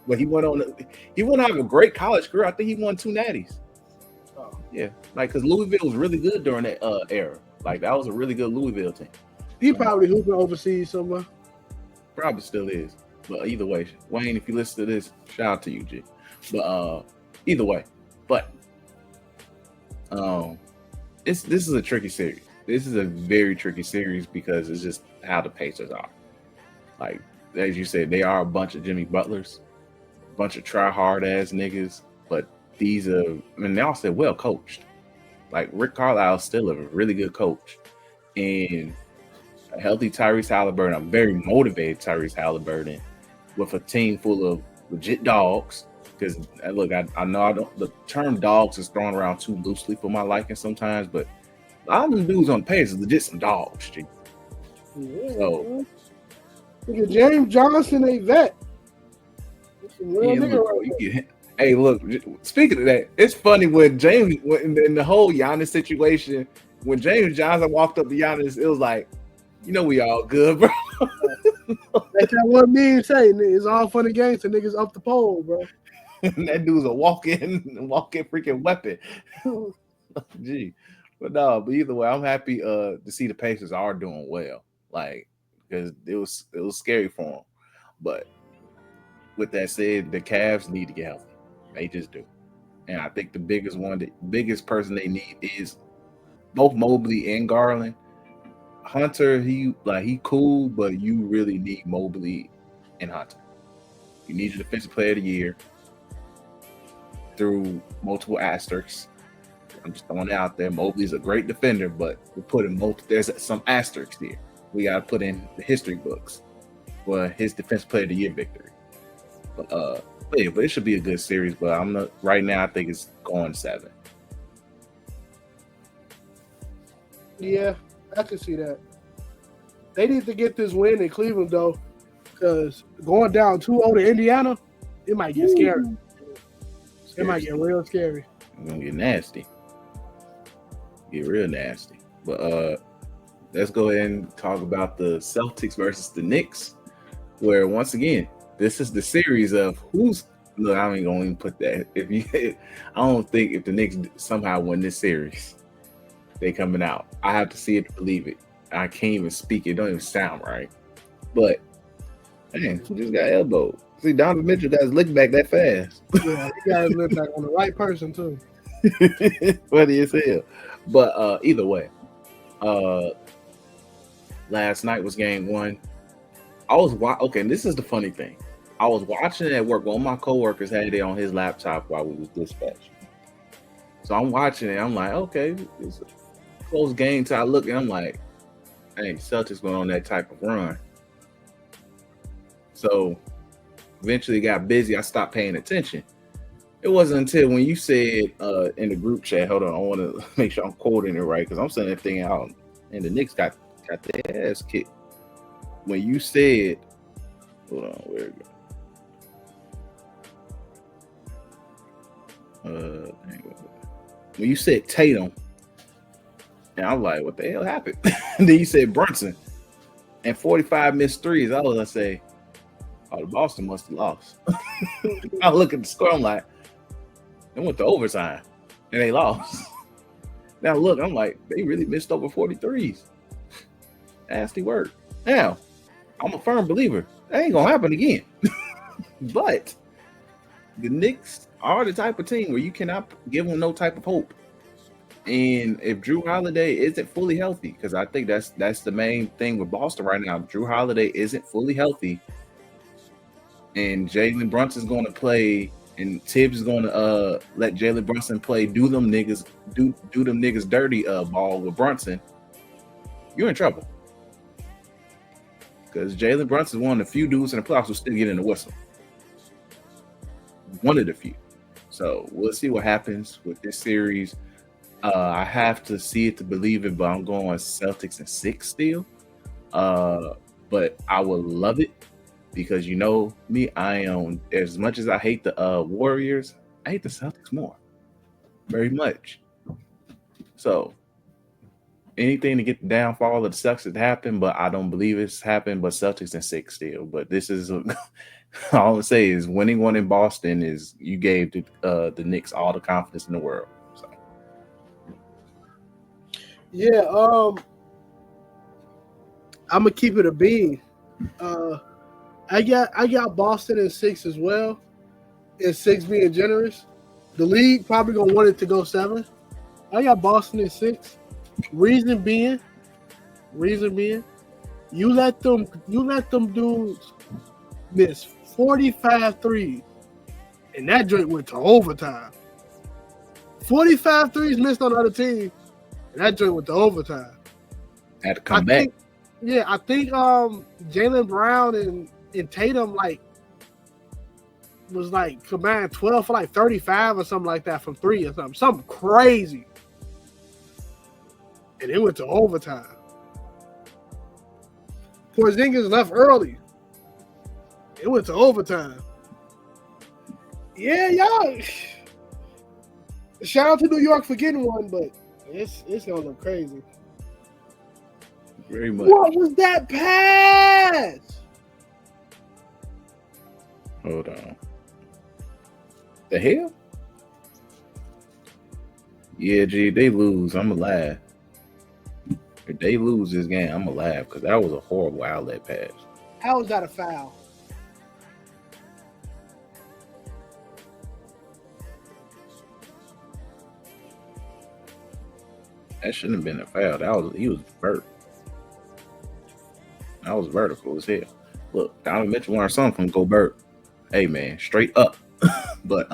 But he went on to have a great college career. I think he won 2 natties. Oh yeah, like because Louisville was really good during that era. Like that was a really good Louisville team. He probably hooping overseas somewhere. Probably still is. But either way, Wayne, if you listen to this, shout out to you, G. But either way, this is a tricky series. This is a very tricky series because it's just how the Pacers are. Like as you said, they are a bunch of Jimmy Butlers, a bunch of try hard ass niggas. But these are, they all said well coached. Like Rick Carlisle is still a really good coach, and a healthy Tyrese Halilburton, a very motivated Tyrese Halilburton, with a team full of legit dogs. Because look, I know the term dogs is thrown around too loosely for my liking sometimes, but a lot of them dudes on the page is legit some dogs, G. Yeah. So James Johnson, a vet. Hey, look, speaking of that, it's funny when James, in the whole Giannis situation, when James Johnson walked up to Giannis, it was like, we all good, bro. That's what me saying. It's all fun and games to niggas up the pole, bro. That dude's a walk-in freaking weapon. Gee. But either way, I'm happy to see the Pacers are doing well. Like, because it was scary for them. But with that said, the Cavs need to get healthy. They just do. And I think the biggest person they need is both Mobley and Garland. Hunter, he cool, but you really need Mobley and Hunter. You need your defensive player of the year through multiple asterisks. I'm just throwing it out there. Mobley's a great defender, but we're putting there's some asterisks here. We got to put in the history books for his defensive player of the year victory. But it should be a good series. But I'm not right now. I think it's going 7. Yeah, I can see that. They need to get this win in Cleveland though, because going down 2-0 to Indiana, it might get scary. It might get real scary. It's gonna get nasty. Get real nasty. But let's go ahead and talk about the Celtics versus the Knicks, where once again, this is the series of who's. Look, I ain't gonna even put that. I don't think if the Knicks somehow win this series, they coming out. I have to see it to believe it. I can't even speak it. Don't even sound right. But man, he just got elbowed. See, Donovan Mitchell got his lick back that fast. Yeah, he got his lick back on the right person too. Funny as hell. But either way, last night was game 1. Okay, and this is the funny thing. I was watching it at work. One of my coworkers had it on his laptop while we was dispatching. So I'm watching it. I'm like, okay, it's a close game. So I look and I'm like, hey, Celtics going on that type of run. So eventually got busy. I stopped paying attention. It wasn't until when you said in the group chat, hold on, I want to make sure I'm quoting it right because I'm saying that thing out, and the Knicks got their ass kicked. When you said, hold on, where it go? When you said Tatum, and I'm like, what the hell happened? And then you said Brunson and 45 missed threes. I was gonna say, oh, the Boston must have lost. I look at the score, I'm like, they went to overtime and they lost. Now look, I'm like, they really missed over 43s. Nasty work. Now, I'm a firm believer. That ain't gonna happen again. But the Knicks are the type of team where you cannot give them no type of hope. And if Drew Holiday isn't fully healthy, because I think that's the main thing with Boston right now. Drew Holiday isn't fully healthy, and Jalen Brunson's going to play, and Tibbs is going to let Jalen Brunson play, do them niggas dirty ball with Brunson. You're in trouble, because Jalen Brunson is one of the few dudes in the playoffs who still get in the whistle. One of the few. So we'll see what happens with this series. I have to see it to believe it, but I'm going Celtics in 6 still. But I would love it because you know me, I am, as much as I hate the Warriors, I hate the Celtics more. Very much. So anything to get the downfall of the Celtics to happen, but I don't believe it's happened. But Celtics in 6 still. But this is all I would say is winning one in Boston is you gave the Knicks all the confidence in the world. So. Yeah, I'm gonna keep it a bean. I got Boston in 6 as well, and 6 being generous. The league probably gonna want it to go 7. I got Boston in 6. Reason being, you let them dudes miss 45 threes, and that joint went to overtime. 45 threes missed on the other team, and that joint went to overtime. Had to come back. I think Jaylen Brown and Tatum was combined 12 for 35 or something like that from 3 or something crazy, and it went to overtime. Porzingis left early. It went to overtime. Yeah, y'all. Shout out to New York for getting one, but it's gonna look crazy. Very much. What was that pass? Hold on. The hell? Yeah, G, they lose. I'm alive. If they lose this game, I'm alive because that was a horrible outlet pass. How is that a foul? That shouldn't have been a foul. He was vertical. That was vertical as hell. Look, Donovan Mitchell learned something from Gobert. Hey man, straight up. But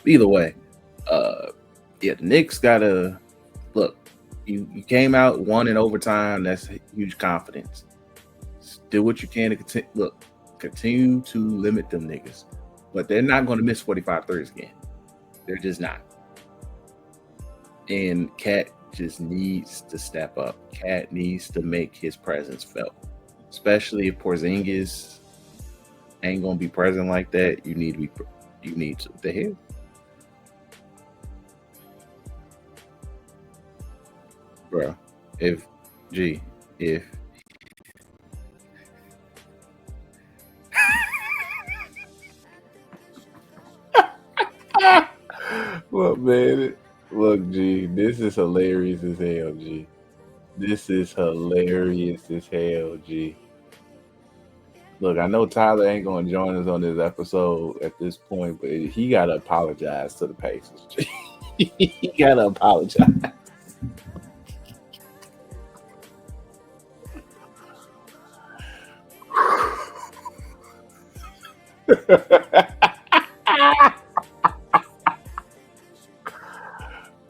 either way, the Knicks gotta look. You came out, won in overtime. That's huge confidence. Do what you can to continue to limit them niggas. But they're not going to miss 45 threes again. They're just not. And Cat just needs to step up. Cat needs to make his presence felt. Especially if Porzingis ain't going to be present like that. You need to. What the hell? Bro, if look, man, look, G, this is hilarious as hell, G. This is hilarious as hell, G. Look, I know Tyler ain't gonna join us on this episode at this point, but he gotta apologize to the Pacers. G. He gotta apologize.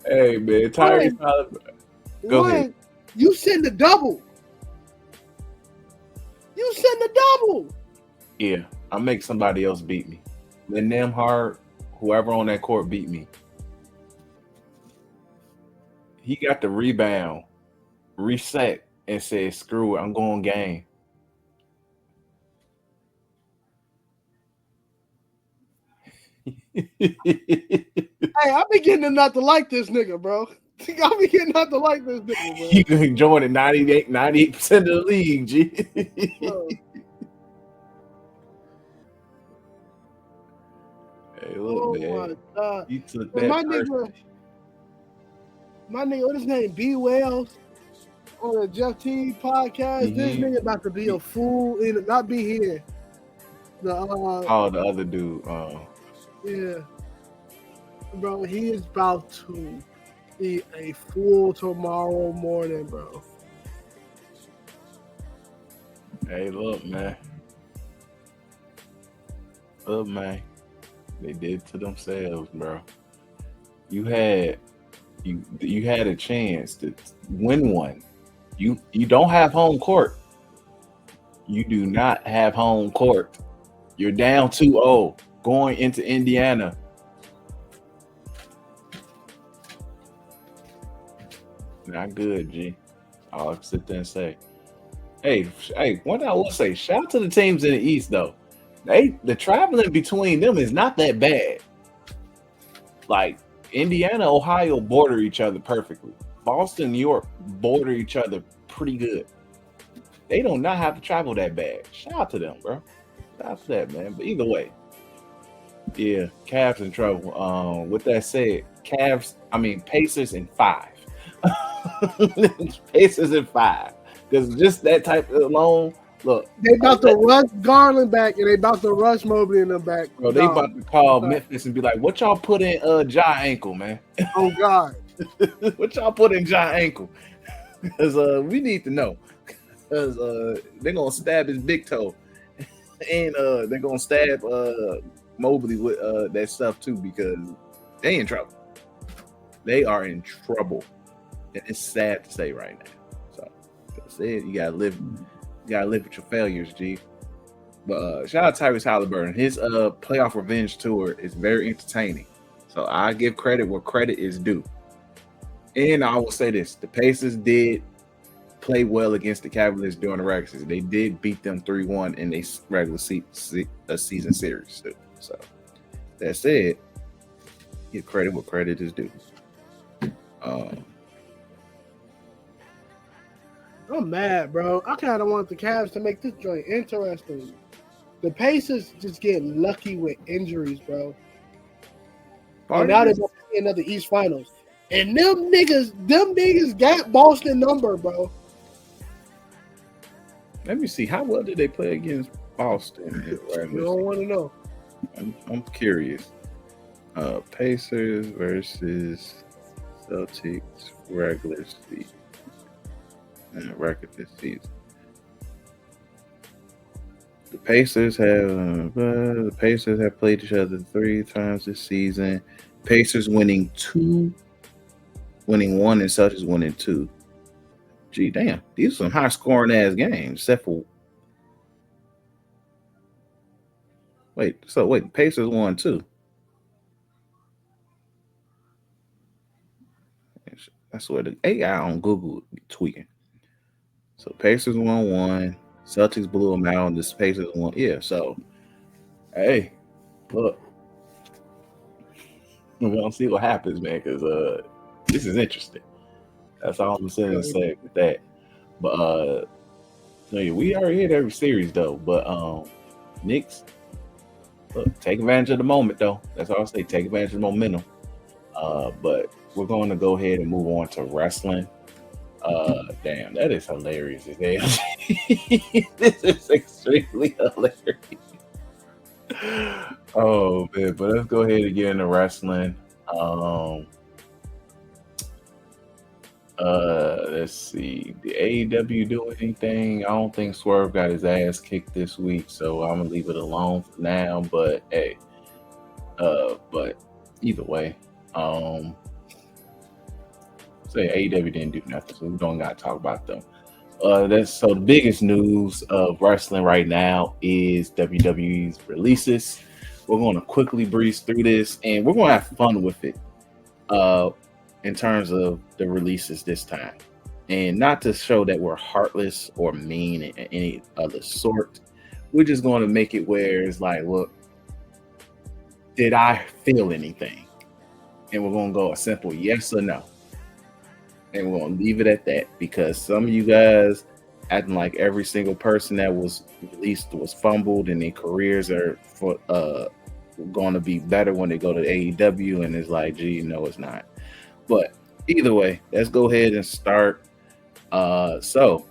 Hey man, Tyrese Halilburton. Go ahead. You send the double. Yeah, I'll make somebody else beat me. Then Nemhard, whoever on that court beat me. He got the rebound, reset, and said, "Screw it, I'm going game." Hey, I be getting not to like this nigga, bro. I be getting not to like this nigga, bro. He can join at 98% of the league, G. Bro. Hey, look, man. My God. You took But that my nigga, what his name? B Wells on the Jeff T podcast. This nigga about to be a fool and not be here. The other dude. Yeah. Bro, he is about to be a fool tomorrow morning, bro. Hey, look, man. Look, man. They did to themselves, bro. You had a chance to win one. You don't have home court. You do not have home court. You're down 2-0 going into Indiana. Not good, G. I'll sit there and say, hey, one thing I will say, shout out to the teams in the East, though. The traveling between them is not that bad. Like, Indiana, Ohio border each other perfectly. Boston, New York border each other pretty good. They do not have to travel that bad. Shout out to them, bro. Shout out to that, man. But either way, yeah, Cavs in trouble. With that said, Pacers in 5. Pacers in 5. Because just that type alone. Look, they about to rush Garland back and they about to rush Mobley in the back. Bro, they about to call Memphis and be like, "What y'all put in Ja ankle, man?" Oh God, what y'all put in Ja ankle? Because we need to know. Because they're gonna stab his big toe, and they're gonna stab Mobley with that stuff too because they in trouble. They are in trouble, and it's sad to say right now. So that's it. You gotta live. You gotta live with your failures, G. But shout out Tyrese Halilburton. His playoff revenge tour is very entertaining. So I give credit where credit is due. And I will say this: the Pacers did play well against the Cavaliers during the regular season. They did beat them 3-1 in a regular season series too. So that said, give credit where credit is due. I'm mad, bro. I kind of want the Cavs to make this joint interesting. The Pacers just getting lucky with injuries, bro. And now they're going to play another East Finals. And them niggas got Boston number, bro. Let me see. How well did they play against Boston? You don't want to know. I'm curious. Pacers versus Celtics regular season. Record this season. The Pacers have played each other 3 times this season. Pacers winning 1 and Celtics winning 2. Gee, damn, these are some high scoring ass games. Except for Pacers won 2. I swear the AI on Google tweaking. So Pacers won 1, Celtics blew them out, and the Pacers won. Yeah, so hey, look, we're gonna see what happens, man, because this is interesting. That's all I'm saying with that. But we already hit every series though. But Knicks, look, take advantage of the moment though. That's all I say. Take advantage of the momentum. But we're going to go ahead and move on to wrestling. Damn, that is hilarious. This is extremely hilarious. Oh man, but let's go ahead and get into wrestling. Let's see. Did AEW do anything? I don't think Swerve got his ass kicked this week, so I'm gonna leave it alone for now. But hey, but either way, say AEW didn't do nothing, so we don't gotta talk about them. So the biggest news of wrestling right now is WWE's releases. We're going to quickly breeze through this, and we're going to have fun with it. In terms of the releases this time, and not to show that we're heartless or mean in any other sort. We're just going to make it where it's like, look, did I feel anything? And we're going to go a simple yes or no. And we're going to leave it at that, because some of you guys acting like every single person that was released was fumbled and their careers are going to be better when they go to AEW, and it's like, gee, no, it's not. But either way, let's go ahead and start. So,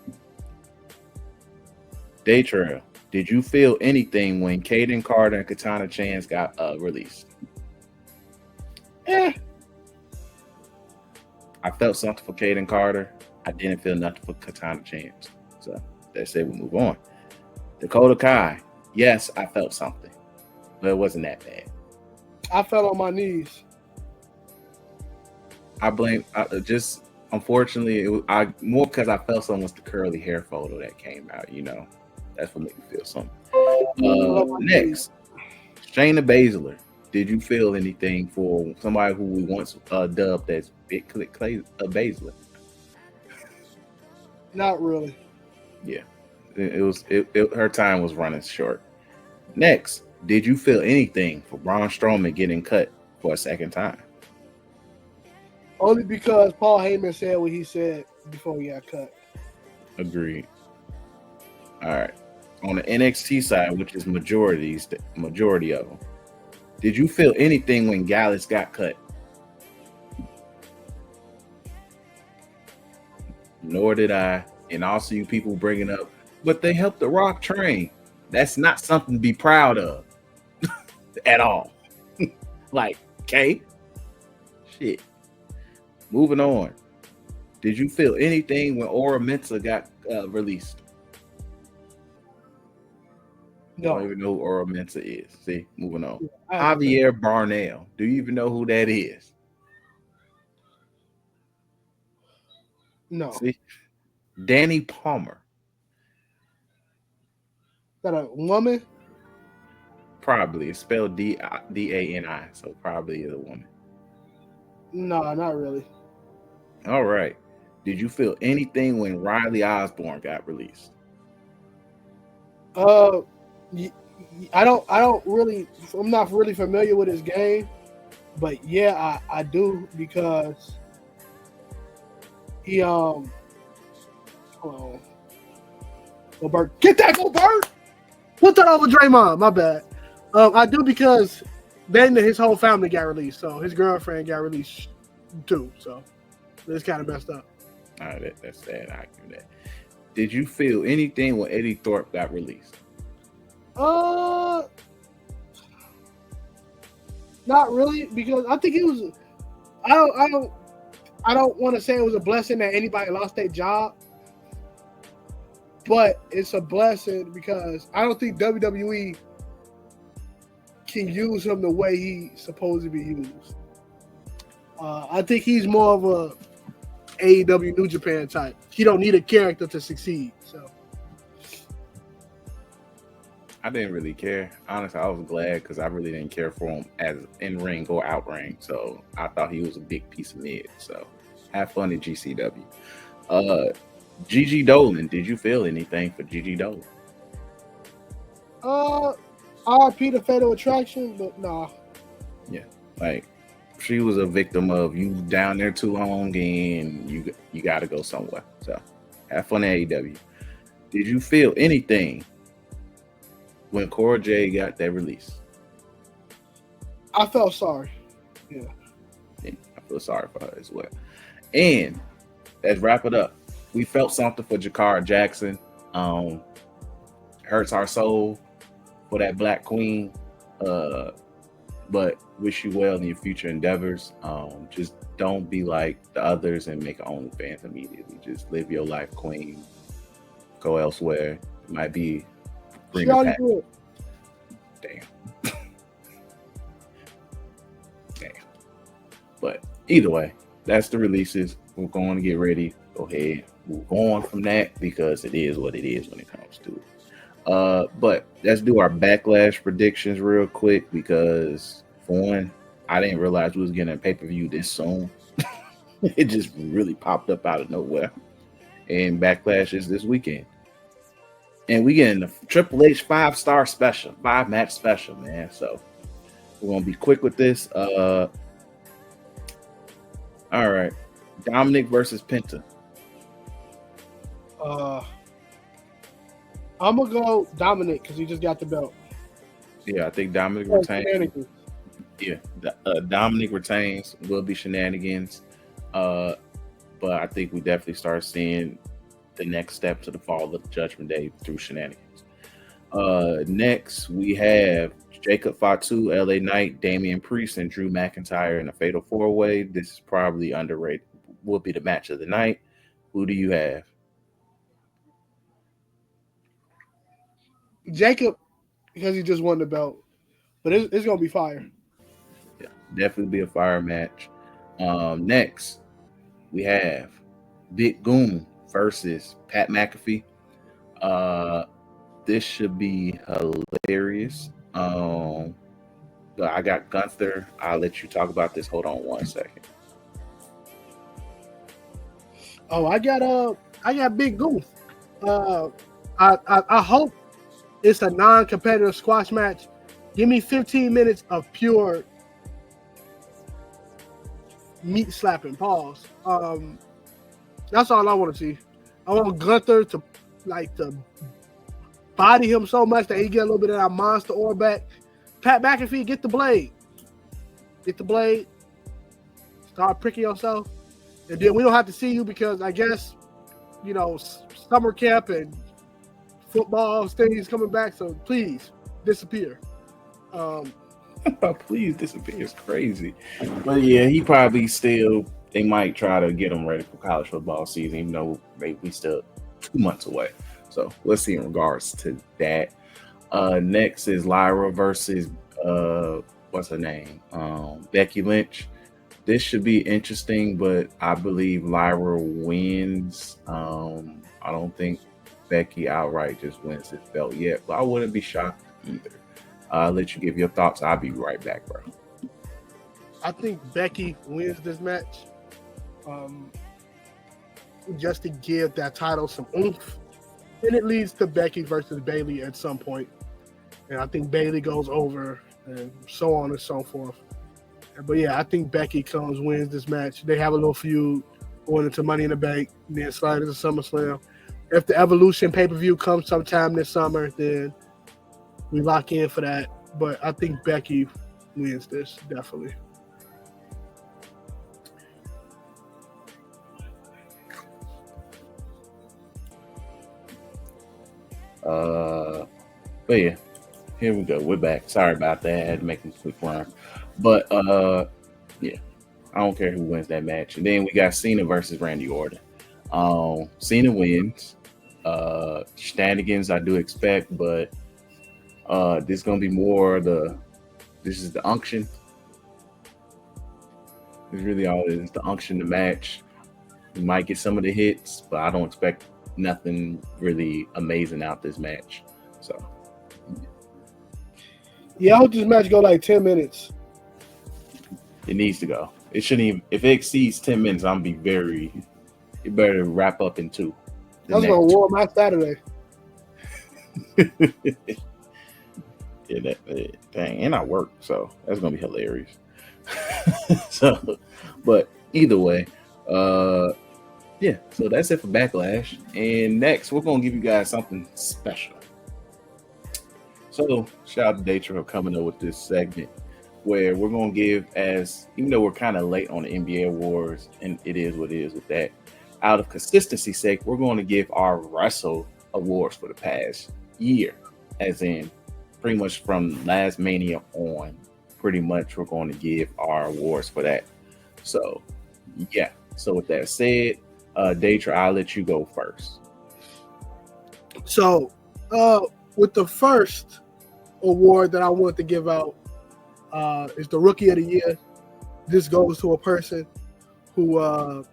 Day Trail, did you feel anything when Kaden Carter and Katana Chance got released? I felt something for Kaden Carter. I didn't feel nothing for Katana Chance. So let's say we move on. Dakota Kai, yes, I felt something, but it wasn't that bad. I fell on my knees. I blame just unfortunately more because I felt something was the curly hair photo that came out. That's what made me feel something. Next, Shayna Baszler, did you feel anything for somebody who we once dubbed as Big Clay Baszler? Not really. Yeah, her time was running short. Next, did you feel anything for Braun Strowman getting cut for a second time? Only because Paul Heyman said what he said before he got cut. Agreed. All right. On the NXT side, which is majority of them, did you feel anything when Gallus got cut? Nor did I. And also, you people bringing up, but they helped the Rock train. That's not something to be proud of at all. Like, okay, shit. Moving on. Did you feel anything when Ora Mensa got released? No. I don't even know who Ora Mensa is. See, moving on. Javier Barnell. Do you even know who that is? No. See? Danny Palmer. Is that a woman? Probably. It's spelled D-A-N-I, so probably is a woman. No, not really. All right. Did you feel anything when Riley Osborne got released? I don't really. I'm not really familiar with his game, but yeah, I do, because he hold on. Go Bert, get that, go Bert. Put that over Draymond. My bad. I do, because then his whole family got released, so his girlfriend got released too. So it's kind of messed up. All right, that's sad. I give that. Did you feel anything when Eddie Thorpe got released? Not really, because I think it was. I don't want to say it was a blessing that anybody lost their job, but it's a blessing because I don't think WWE can use him the way he's supposed to be used. I think he's more of a AEW New Japan type. He don't need a character to succeed. So I didn't really care. Honestly, I was glad because I really didn't care for him as in ring or out ring. So I thought he was a big piece of mid. So have fun at GCW. Gigi Dolan, did you feel anything for Gigi Dolan? RP the Fatal Attraction, but nah. Yeah, like she was a victim of you down there too long and you got to go somewhere. So have fun at AEW. Did you feel anything when Cora Jade got that release? I felt sorry. Yeah, I feel sorry for her as well. And let's wrap it up. We felt something for Jakara Jackson. Hurts our soul for that Black Queen. But wish you well in your future endeavors. Just don't be like the others and make OnlyFans immediately. Just live your life, Queen. Go elsewhere. It might be bring it back. Damn. Damn. But either way, that's the releases. We're going to get ready. Go ahead. Move on from that because it is what it is when it comes to But let's do our backlash predictions real quick because for one, I didn't realize we was getting a pay-per-view this soon. It just really popped up out of nowhere. And backlash is this weekend. And we getting the Triple H 5-star special, 5-match special, man. So we're gonna be quick with this. All right. Dominic versus Penta. I'm gonna go Dominic because he just got the belt. Yeah, I think Dominic retains. Yeah, Dominic retains. Will be shenanigans. But I think we definitely start seeing the next step to the fall of Judgment Day through shenanigans. Next, we have Jacob Fatu, LA Knight, Damian Priest, and Drew McIntyre in a fatal 4-way. This is probably underrated. Will be the match of the night. Who do you have? Jacob, because he just won the belt. But it's going to be fire. Yeah, definitely be a fire match. Next, we have Big Goon versus Pat McAfee. This should be hilarious. But I got Gunther. I'll let you talk about this. Hold on one second. Oh, I got Big Goon. I hope it's a non-competitive squash match. Give me 15 minutes of pure meat slapping. Pause. That's all I want to see. I want Gunther to body him so much that he get a little bit of that monster aura back. Pat McAfee, get the blade. Get the blade. Start pricking yourself. And then we don't have to see you because I guess, summer camp and football things coming back. So please disappear. Please disappear. It's crazy. But yeah, he probably still, they might try to get him ready for college football season, even though we still 2 months away. So let's see in regards to that. Next is Lyra versus what's her name? Becky Lynch. This should be interesting, but I believe Lyra wins. I don't think Becky outright just wins this belt yet, but I wouldn't be shocked either. I'll let you give your thoughts. I'll be right back, bro. I think Becky wins this match just to give that title some oomph. And it leads to Becky versus Bayley at some point. And I think Bayley goes over and so on and so forth. But yeah, I think Becky wins this match. They have a little feud going into Money in the Bank, and then slide into SummerSlam. If the Evolution pay-per-view comes sometime this summer, then we lock in for that. But I think Becky wins this, definitely. But yeah, here we go. We're back. Sorry about that. I had to make a quick run. But yeah, I don't care who wins that match. And then we got Cena versus Randy Orton. Cena wins. Shenanigans I do expect, but this is gonna be more this is the unction. It's really all it is, the unction to match. We might get some of the hits, but I don't expect nothing really amazing out this match. So yeah, I hope this match go like 10 minutes. It needs to go. It shouldn't even, if it exceeds 10 minutes, I'm be very, it better wrap up in 2. That's gonna warm my Saturday. Yeah, dang, and I work, so that's gonna be hilarious. So, but either way, yeah, so that's it for Backlash. And next, we're gonna give you guys something special. So, shout out to Daytra for coming up with this segment where we're gonna give, even though we're kind of late on the NBA awards, and it is what it is with that, out of consistency's sake, we're going to give our Wrestle awards for the past year, as in pretty much from last Mania on. Pretty much, we're going to give our awards for that. So, yeah. So with that said, Daytra, I'll let you go first. So, with the first award that I want to give out is the Rookie of the Year. This goes to a person who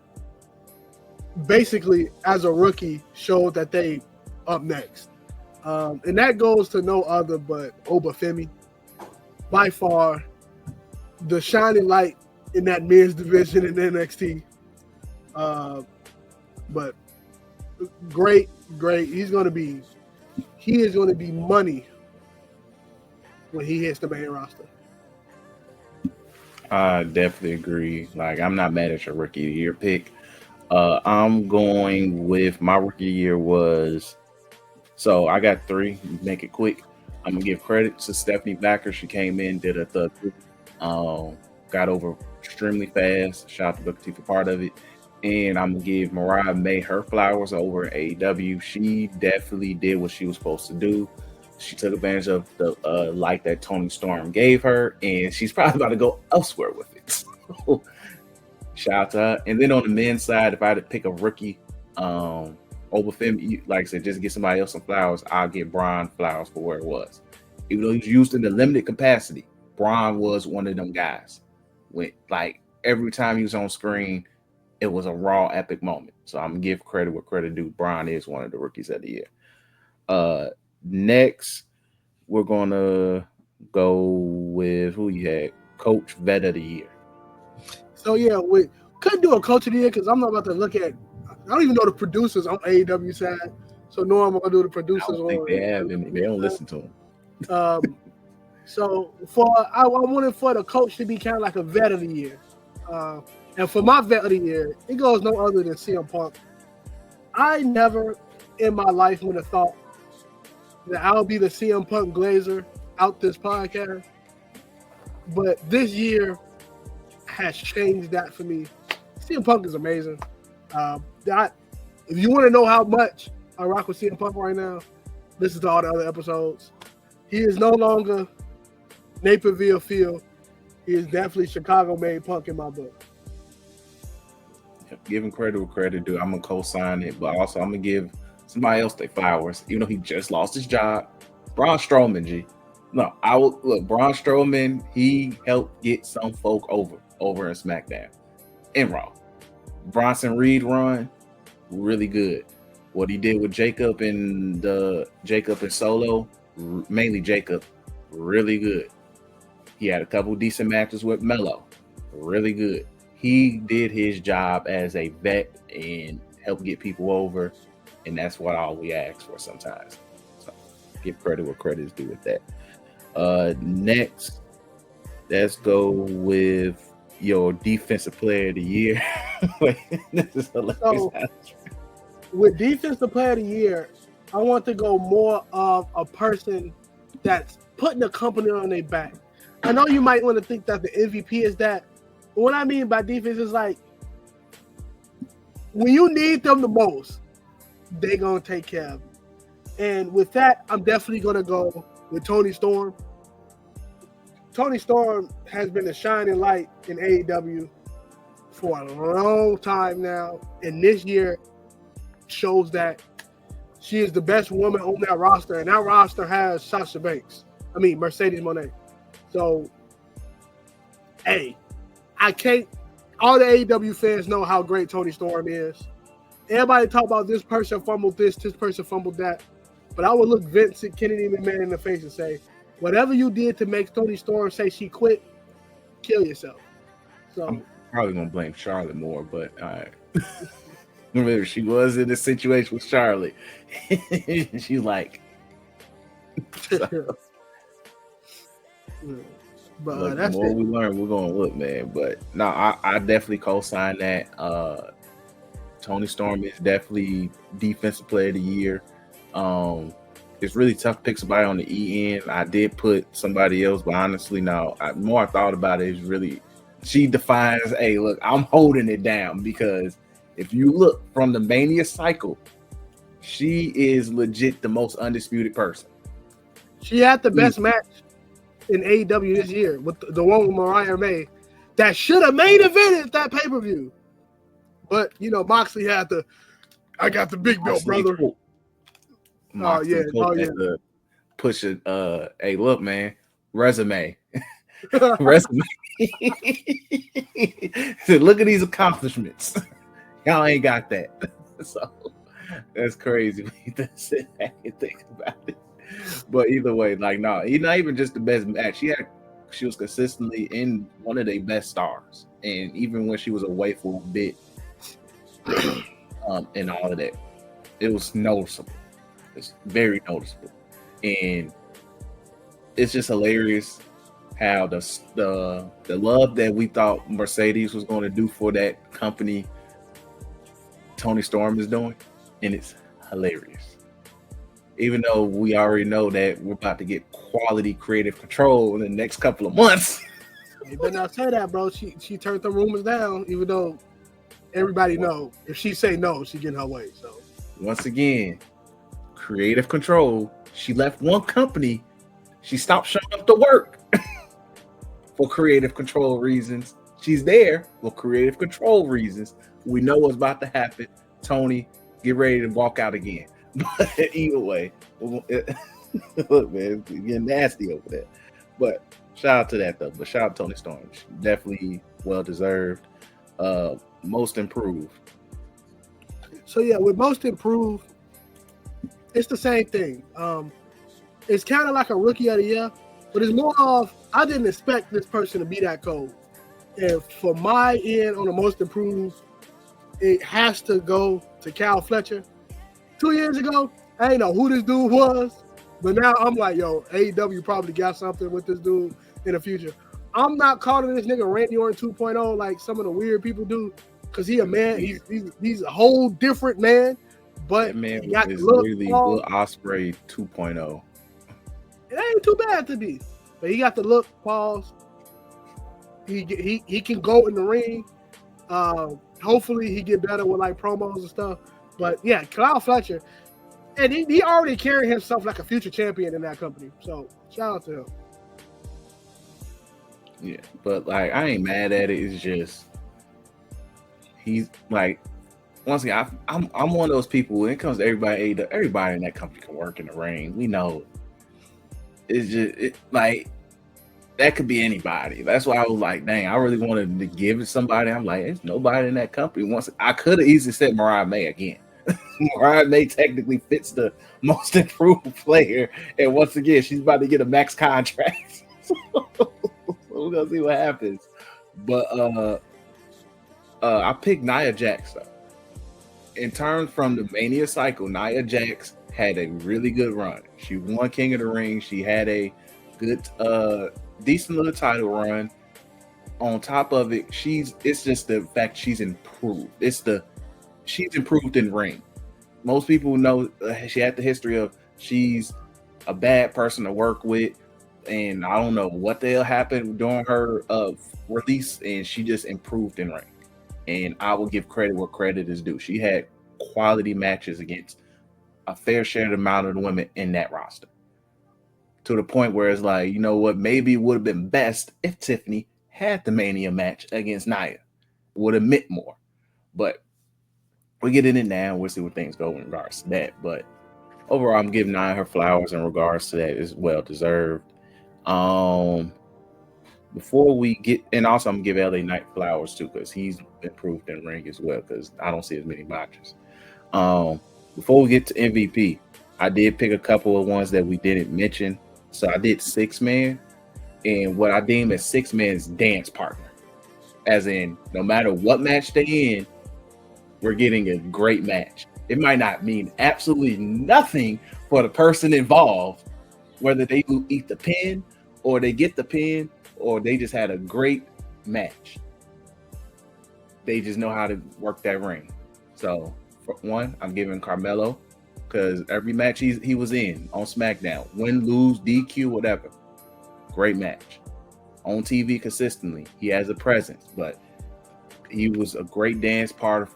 basically, as a rookie, showed that they up next. And that goes to no other but Obafemi. By far, the shining light in that men's division in NXT. But great. He is going to be money when he hits the main roster. I definitely agree. Like, I'm not mad at your rookie of the year pick. I'm going with my rookie of the year was. So I got 3. Make it quick. I'm gonna give credit to Stephanie Backer. She came in, did a thug, got over extremely fast. Shout out to Booker T for part of it. And I'm gonna give Mariah May her flowers over AEW. She definitely did what she was supposed to do. She took advantage of the light that Tony Storm gave her, and she's probably about to go elsewhere with it. So, shout out to her. And then on the men's side, if I had to pick a rookie, Obafemi, like I said, just get somebody else some flowers. I'll give Braun flowers for where it was. Even though he was used in the limited capacity, Braun was one of them guys. When, like, every time he was on screen, it was a raw, epic moment. So I'm gonna give credit where credit due. Braun is one of the rookies of the year. Next, we're gonna go with who you had, Coach Vet of the Year. So yeah, we couldn't do a Coach of the Year because I'm not about to look at. I don't even know the producers on AEW side. So no, I'm gonna do the producers. I don't think they have any. They don't listen to them. So I wanted for the coach to be kind of like a Vet of the Year. And for my Vet of the Year, it goes no other than CM Punk. I never in my life would have thought that I'll be the CM Punk Glazer out this podcast. But this year has changed that for me. CM Punk is amazing. If you want to know how much I rock with CM Punk right now, listen to all the other episodes. He is no longer Naperville Field. He is definitely Chicago-made Punk in my book. Giving credit where credit due. I'm gonna co-sign it, but also I'm gonna give somebody else their flowers, even though he just lost his job. Braun Strowman, G. No, I will look. Braun Strowman, he helped get some folk over in SmackDown and Raw. Bronson Reed run, really good. What he did with Jacob and Solo, mainly Jacob, really good. He had a couple decent matches with Melo, really good. He did his job as a vet and helped get people over, and that's what all we ask for sometimes. So give credit where credit is due with that. Next, let's go with your defensive player of the year. This is hilarious. So, with defensive player of the year, I want to go more of a person that's putting the company on their back. I know you might want to think that the MVP is that. But what I mean by defense is like when you need them the most, they're going to take care of you. And with that, I'm definitely going to go with Tony Storm. Tony Storm has been a shining light in AEW for a long time now. And this year shows that she is the best woman on that roster. And that roster has Mercedes Moné. So, hey, all the AEW fans know how great Tony Storm is. Everybody talk about this person fumbled this person fumbled that. But I would look Vincent Kennedy McMahon in the face and say, whatever you did to make Tony Storm say she quit, kill yourself. So I'm probably going to blame Charlotte more, but all right. Remember, she was in this situation with Charlotte. She's like... But look, that's the more it. we learn, we're gonna look, man. But no, I definitely co-sign that. Tony Storm is definitely defensive player of the year. It's really tough to pick somebody on the EN. I did put somebody else, but honestly, now the more I thought about it, is really she defines. Hey, look, I'm holding it down because if you look from the Mania cycle, she is legit the most undisputed person. She had the best match in AEW this year with the one with Mariah May that should have made event at that pay-per-view. But, Moxley had I got the big belt, brother. Moxley push it. Hey, look, man, resume. Resume. So look at these accomplishments. Y'all ain't got that. So That's crazy when you sit back and think about it. But either way, like, no, he's not even just the best match. She was consistently in one of their best stars, and even when she was away for a bit, and all of that, it was noticeable. It's very noticeable, and it's just hilarious how the love that we thought Mercedes was going to do for that company, Tony Storm is doing, and it's hilarious. Even though we already know that we're about to get quality creative control in the next couple of months. You better not say that, bro. She turned the rumors down, even though everybody know if she say no, she getting her way. So once again, creative control. She left one company. She stopped showing up to work for creative control reasons. She's there for creative control reasons. We know what's about to happen. Tony, get ready to walk out again. But either way, look, man, it's getting nasty over there. But shout out to that though. But shout out to Tony Storm. Definitely well deserved. Most improved. So yeah, with most improved, it's the same thing. It's kind of like a rookie of the year, but it's more of I didn't expect this person to be that cold. And for my end on the most improved, it has to go to Cal Fletcher. 2 years ago, I didn't know who this dude was, but now I'm like, yo, AEW probably got something with this dude in the future. I'm not calling this nigga Randy Orton 2.0 like some of the weird people do, because he a man. He's a whole different man. But that man he got is look, literally Will Ospreay 2.0. It ain't too bad to be, but he got the look. Pause. He can go in the ring. Hopefully he get better with like promos and stuff. But yeah, Kyle Fletcher, and he already carried himself like a future champion in that company. So shout out to him. Yeah, but like I ain't mad at it. It's just he's like, once again, I'm one of those people when it comes to everybody in that company can work in the ring. We know it's just like that could be anybody. That's why I was like, dang, I really wanted to give it somebody. I'm like, there's nobody in that company. Once I could have easily said Mariah May again. Mariah May technically fits the most improved player, and once again, she's about to get a max contract. So we're gonna see what happens. But I picked Nia Jax though. In terms from the Mania cycle, Nia Jax had a really good run. She won King of the Ring. She had a good, decent little title run. On top of it, it's just the fact she's improved. She's improved in ring. Most people know she had the history of she's a bad person to work with, and I don't know what the hell happened during her release, and she just improved in ring. And I will give credit where credit is due. She had quality matches against a fair share amount of the women in that roster. To the point where it's like, you know what, maybe it would have been best if Tiffany had the Mania match against Nia. Would have meant more. But we get in it now. We'll see what things go in regards to that. But overall, I'm giving Nia her flowers in regards to that. It's well deserved. Before we get, and also I'm gonna give LA Knight flowers too, because he's improved in ring as well, because I don't see as many matches. Before we get to MVP, I did pick a couple of ones that we didn't mention. So I did 6-man, and what I deem as 6-man's dance partner. As in, no matter what match they're in, we're getting a great match. It might not mean absolutely nothing for the person involved, whether they eat the pin or they get the pin or they just had a great match. They just know how to work that ring. So, for one, I'm giving Carmelo, because every match he was in on SmackDown, win, lose, DQ, whatever, great match. On TV consistently, he has a presence, but he was a great dance partner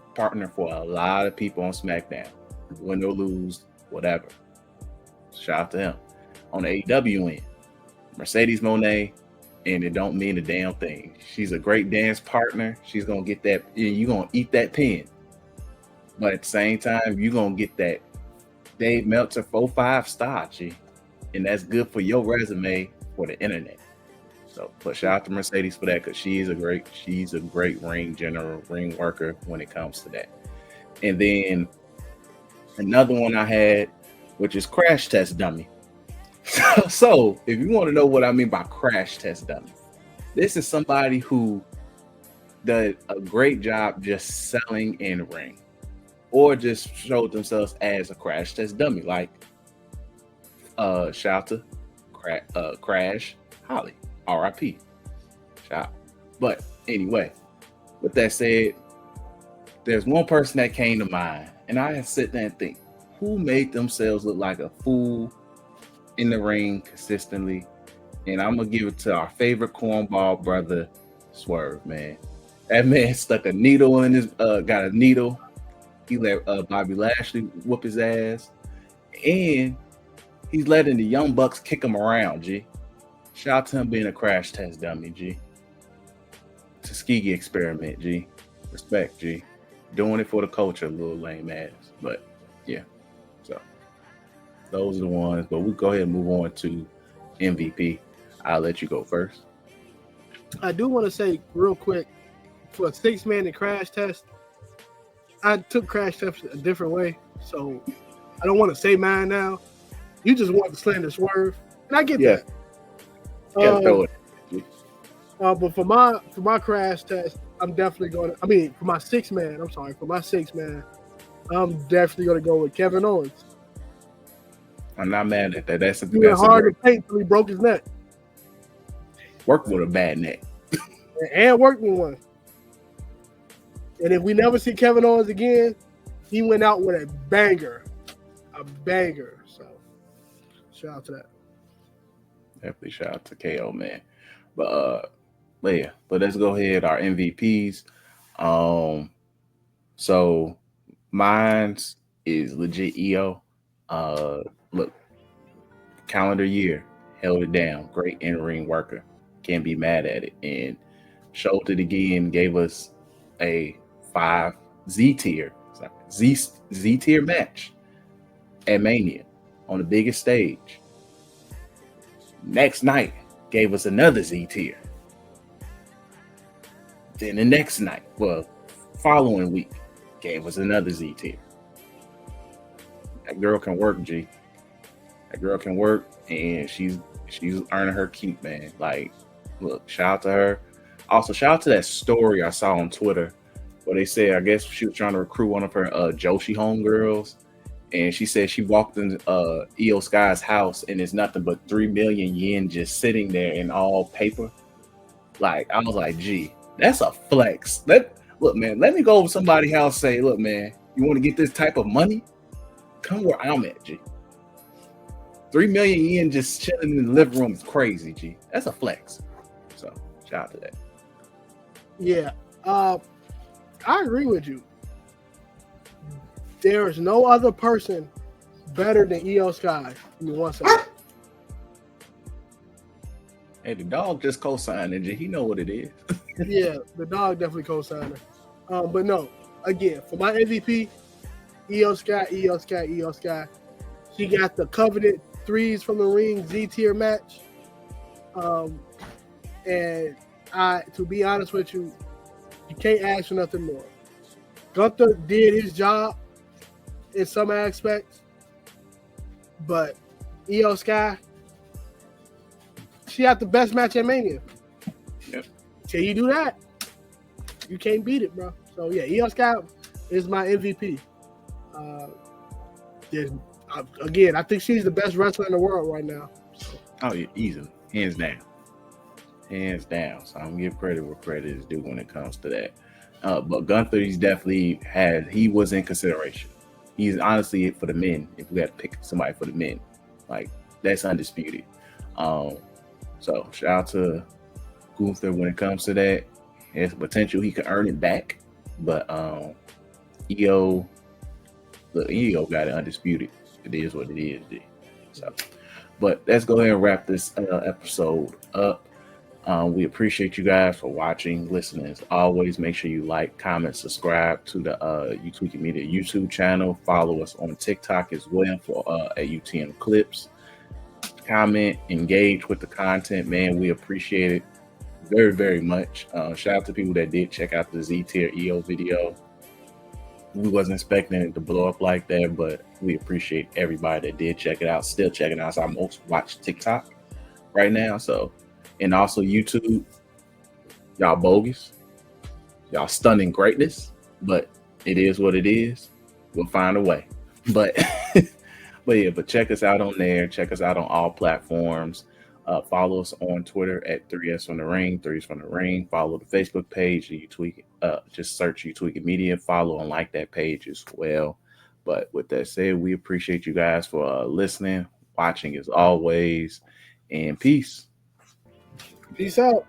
for a lot of people on SmackDown. Win or lose, whatever. Shout out to him. On the AEW end, Mercedes Moné, and it don't mean a damn thing. She's a great dance partner. She's gonna get that, you're gonna eat that pin. But at the same time, you're gonna get that Dave Meltzer 4-5 star, G. And that's good for your resume for the internet. So, but shout out to Mercedes for that, because she's a great ring general, ring worker when it comes to that. And then Another one I had, which is crash test dummy. So if you want to know what I mean by crash test dummy, this is somebody who did a great job just selling in ring, or just showed themselves as a crash test dummy. Like shout out to Crash Holly, R.I.P. Shout. But anyway, with that said, there's one person that came to mind, and I sit there and think, who made themselves look like a fool in the ring consistently? And I'm gonna give it to our favorite cornball brother, Swerve, man. That man stuck a needle in his got a needle. He let Bobby Lashley whoop his ass, and he's letting the Young Bucks kick him around. G, shout out to him being a crash test dummy. G, Tuskegee experiment. G, respect. G, doing it for the culture, little lame ass. But yeah, so those are the ones. But we go ahead and move on to MVP. I'll let you go first. I do want to say real quick, for a 6-man in crash test, I took crash test a different way, so I don't want to say mine now. You just want to slander Swerve, and I get that. Yeah, throw it. But for my crash test, I'm definitely going to. I mean, for my 6-man, I'm definitely going to go with Kevin Owens. I'm not mad at that. That's hard to paint until he broke his neck. Worked with a bad neck. And worked with one. And if we never see Kevin Owens again, he went out with a banger. A banger. So, shout out to that. Definitely shout out to KO, man. But yeah, but let's go ahead. Our MVPs. So mine's is legit EO. Look, calendar year held it down. Great in-ring worker. Can't be mad at it. And showed it again. Gave us a 5 Z tier match at Mania on the biggest stage. Next night gave us another Z tier. Then the next night, following week, gave us another Z tier. That girl can work, G. That girl can work, and she's earning her keep, man. Like, look, shout out to her. Also, shout out to that story I saw on Twitter where they said, I guess she was trying to recruit one of her Joshi homegirls, and she said she walked in Io Sky's house and it's nothing but 3 million yen just sitting there in all paper. Like, I was like, gee, that's a flex. Look, man, let me go over somebody's house, say, look, man, you want to get this type of money? Come where I'm at, G. 3 million yen just chilling in the living room is crazy, G. That's a flex. So, shout out to that. Yeah, I agree with you. There is no other person better than Io Sky. Give me 1 second. Hey, the dog just co-signed it. He know what it is. Yeah, the dog definitely co-signed her. But no, again, for my MVP, Io Sky. She got the coveted 3s from the ring Z tier match. And to be honest with you, you can't ask for nothing more. Gunther did his job in some aspects, but Io Sky, she had the best match at Mania. Yep. Till you do that, you can't beat it, bro. So yeah, Io Sky is my MVP. Again, I think she's the best wrestler in the world right now. So. Oh, yeah, easily, hands down. So I'm gonna give credit where credit is due when it comes to that. But Gunther, he was in consideration. He's honestly for the men. If we had to pick somebody for the men, like that's undisputed. So shout out to Gunther when it comes to that. There's potential he could earn it back, but Io got it undisputed. It is what it is, G. So, but let's go ahead and wrap this episode up. We appreciate you guys for watching, listening. As always, make sure you like, comment, subscribe to the UTweaking Media YouTube channel. Follow us on TikTok as well for at UTM Clips. Comment, engage with the content, man. We appreciate it very, very much. Shout out to people that did check out the Z Tier EO video. We wasn't expecting it to blow up like that, but we appreciate everybody that did check it out. Still checking out. It's our most watched TikTok right now. So, and also YouTube, y'all bogus, y'all stunning greatness, but it is what it is. We'll find a way. But but check us out on there. Check us out on all platforms. Follow us on Twitter at 3S from the Ring, 3s from the Ring. Follow the Facebook page. You tweak. Just search You Tweak It Media. Follow and like that page as well. But with that said, we appreciate you guys for listening, watching as always, and peace. Peace out.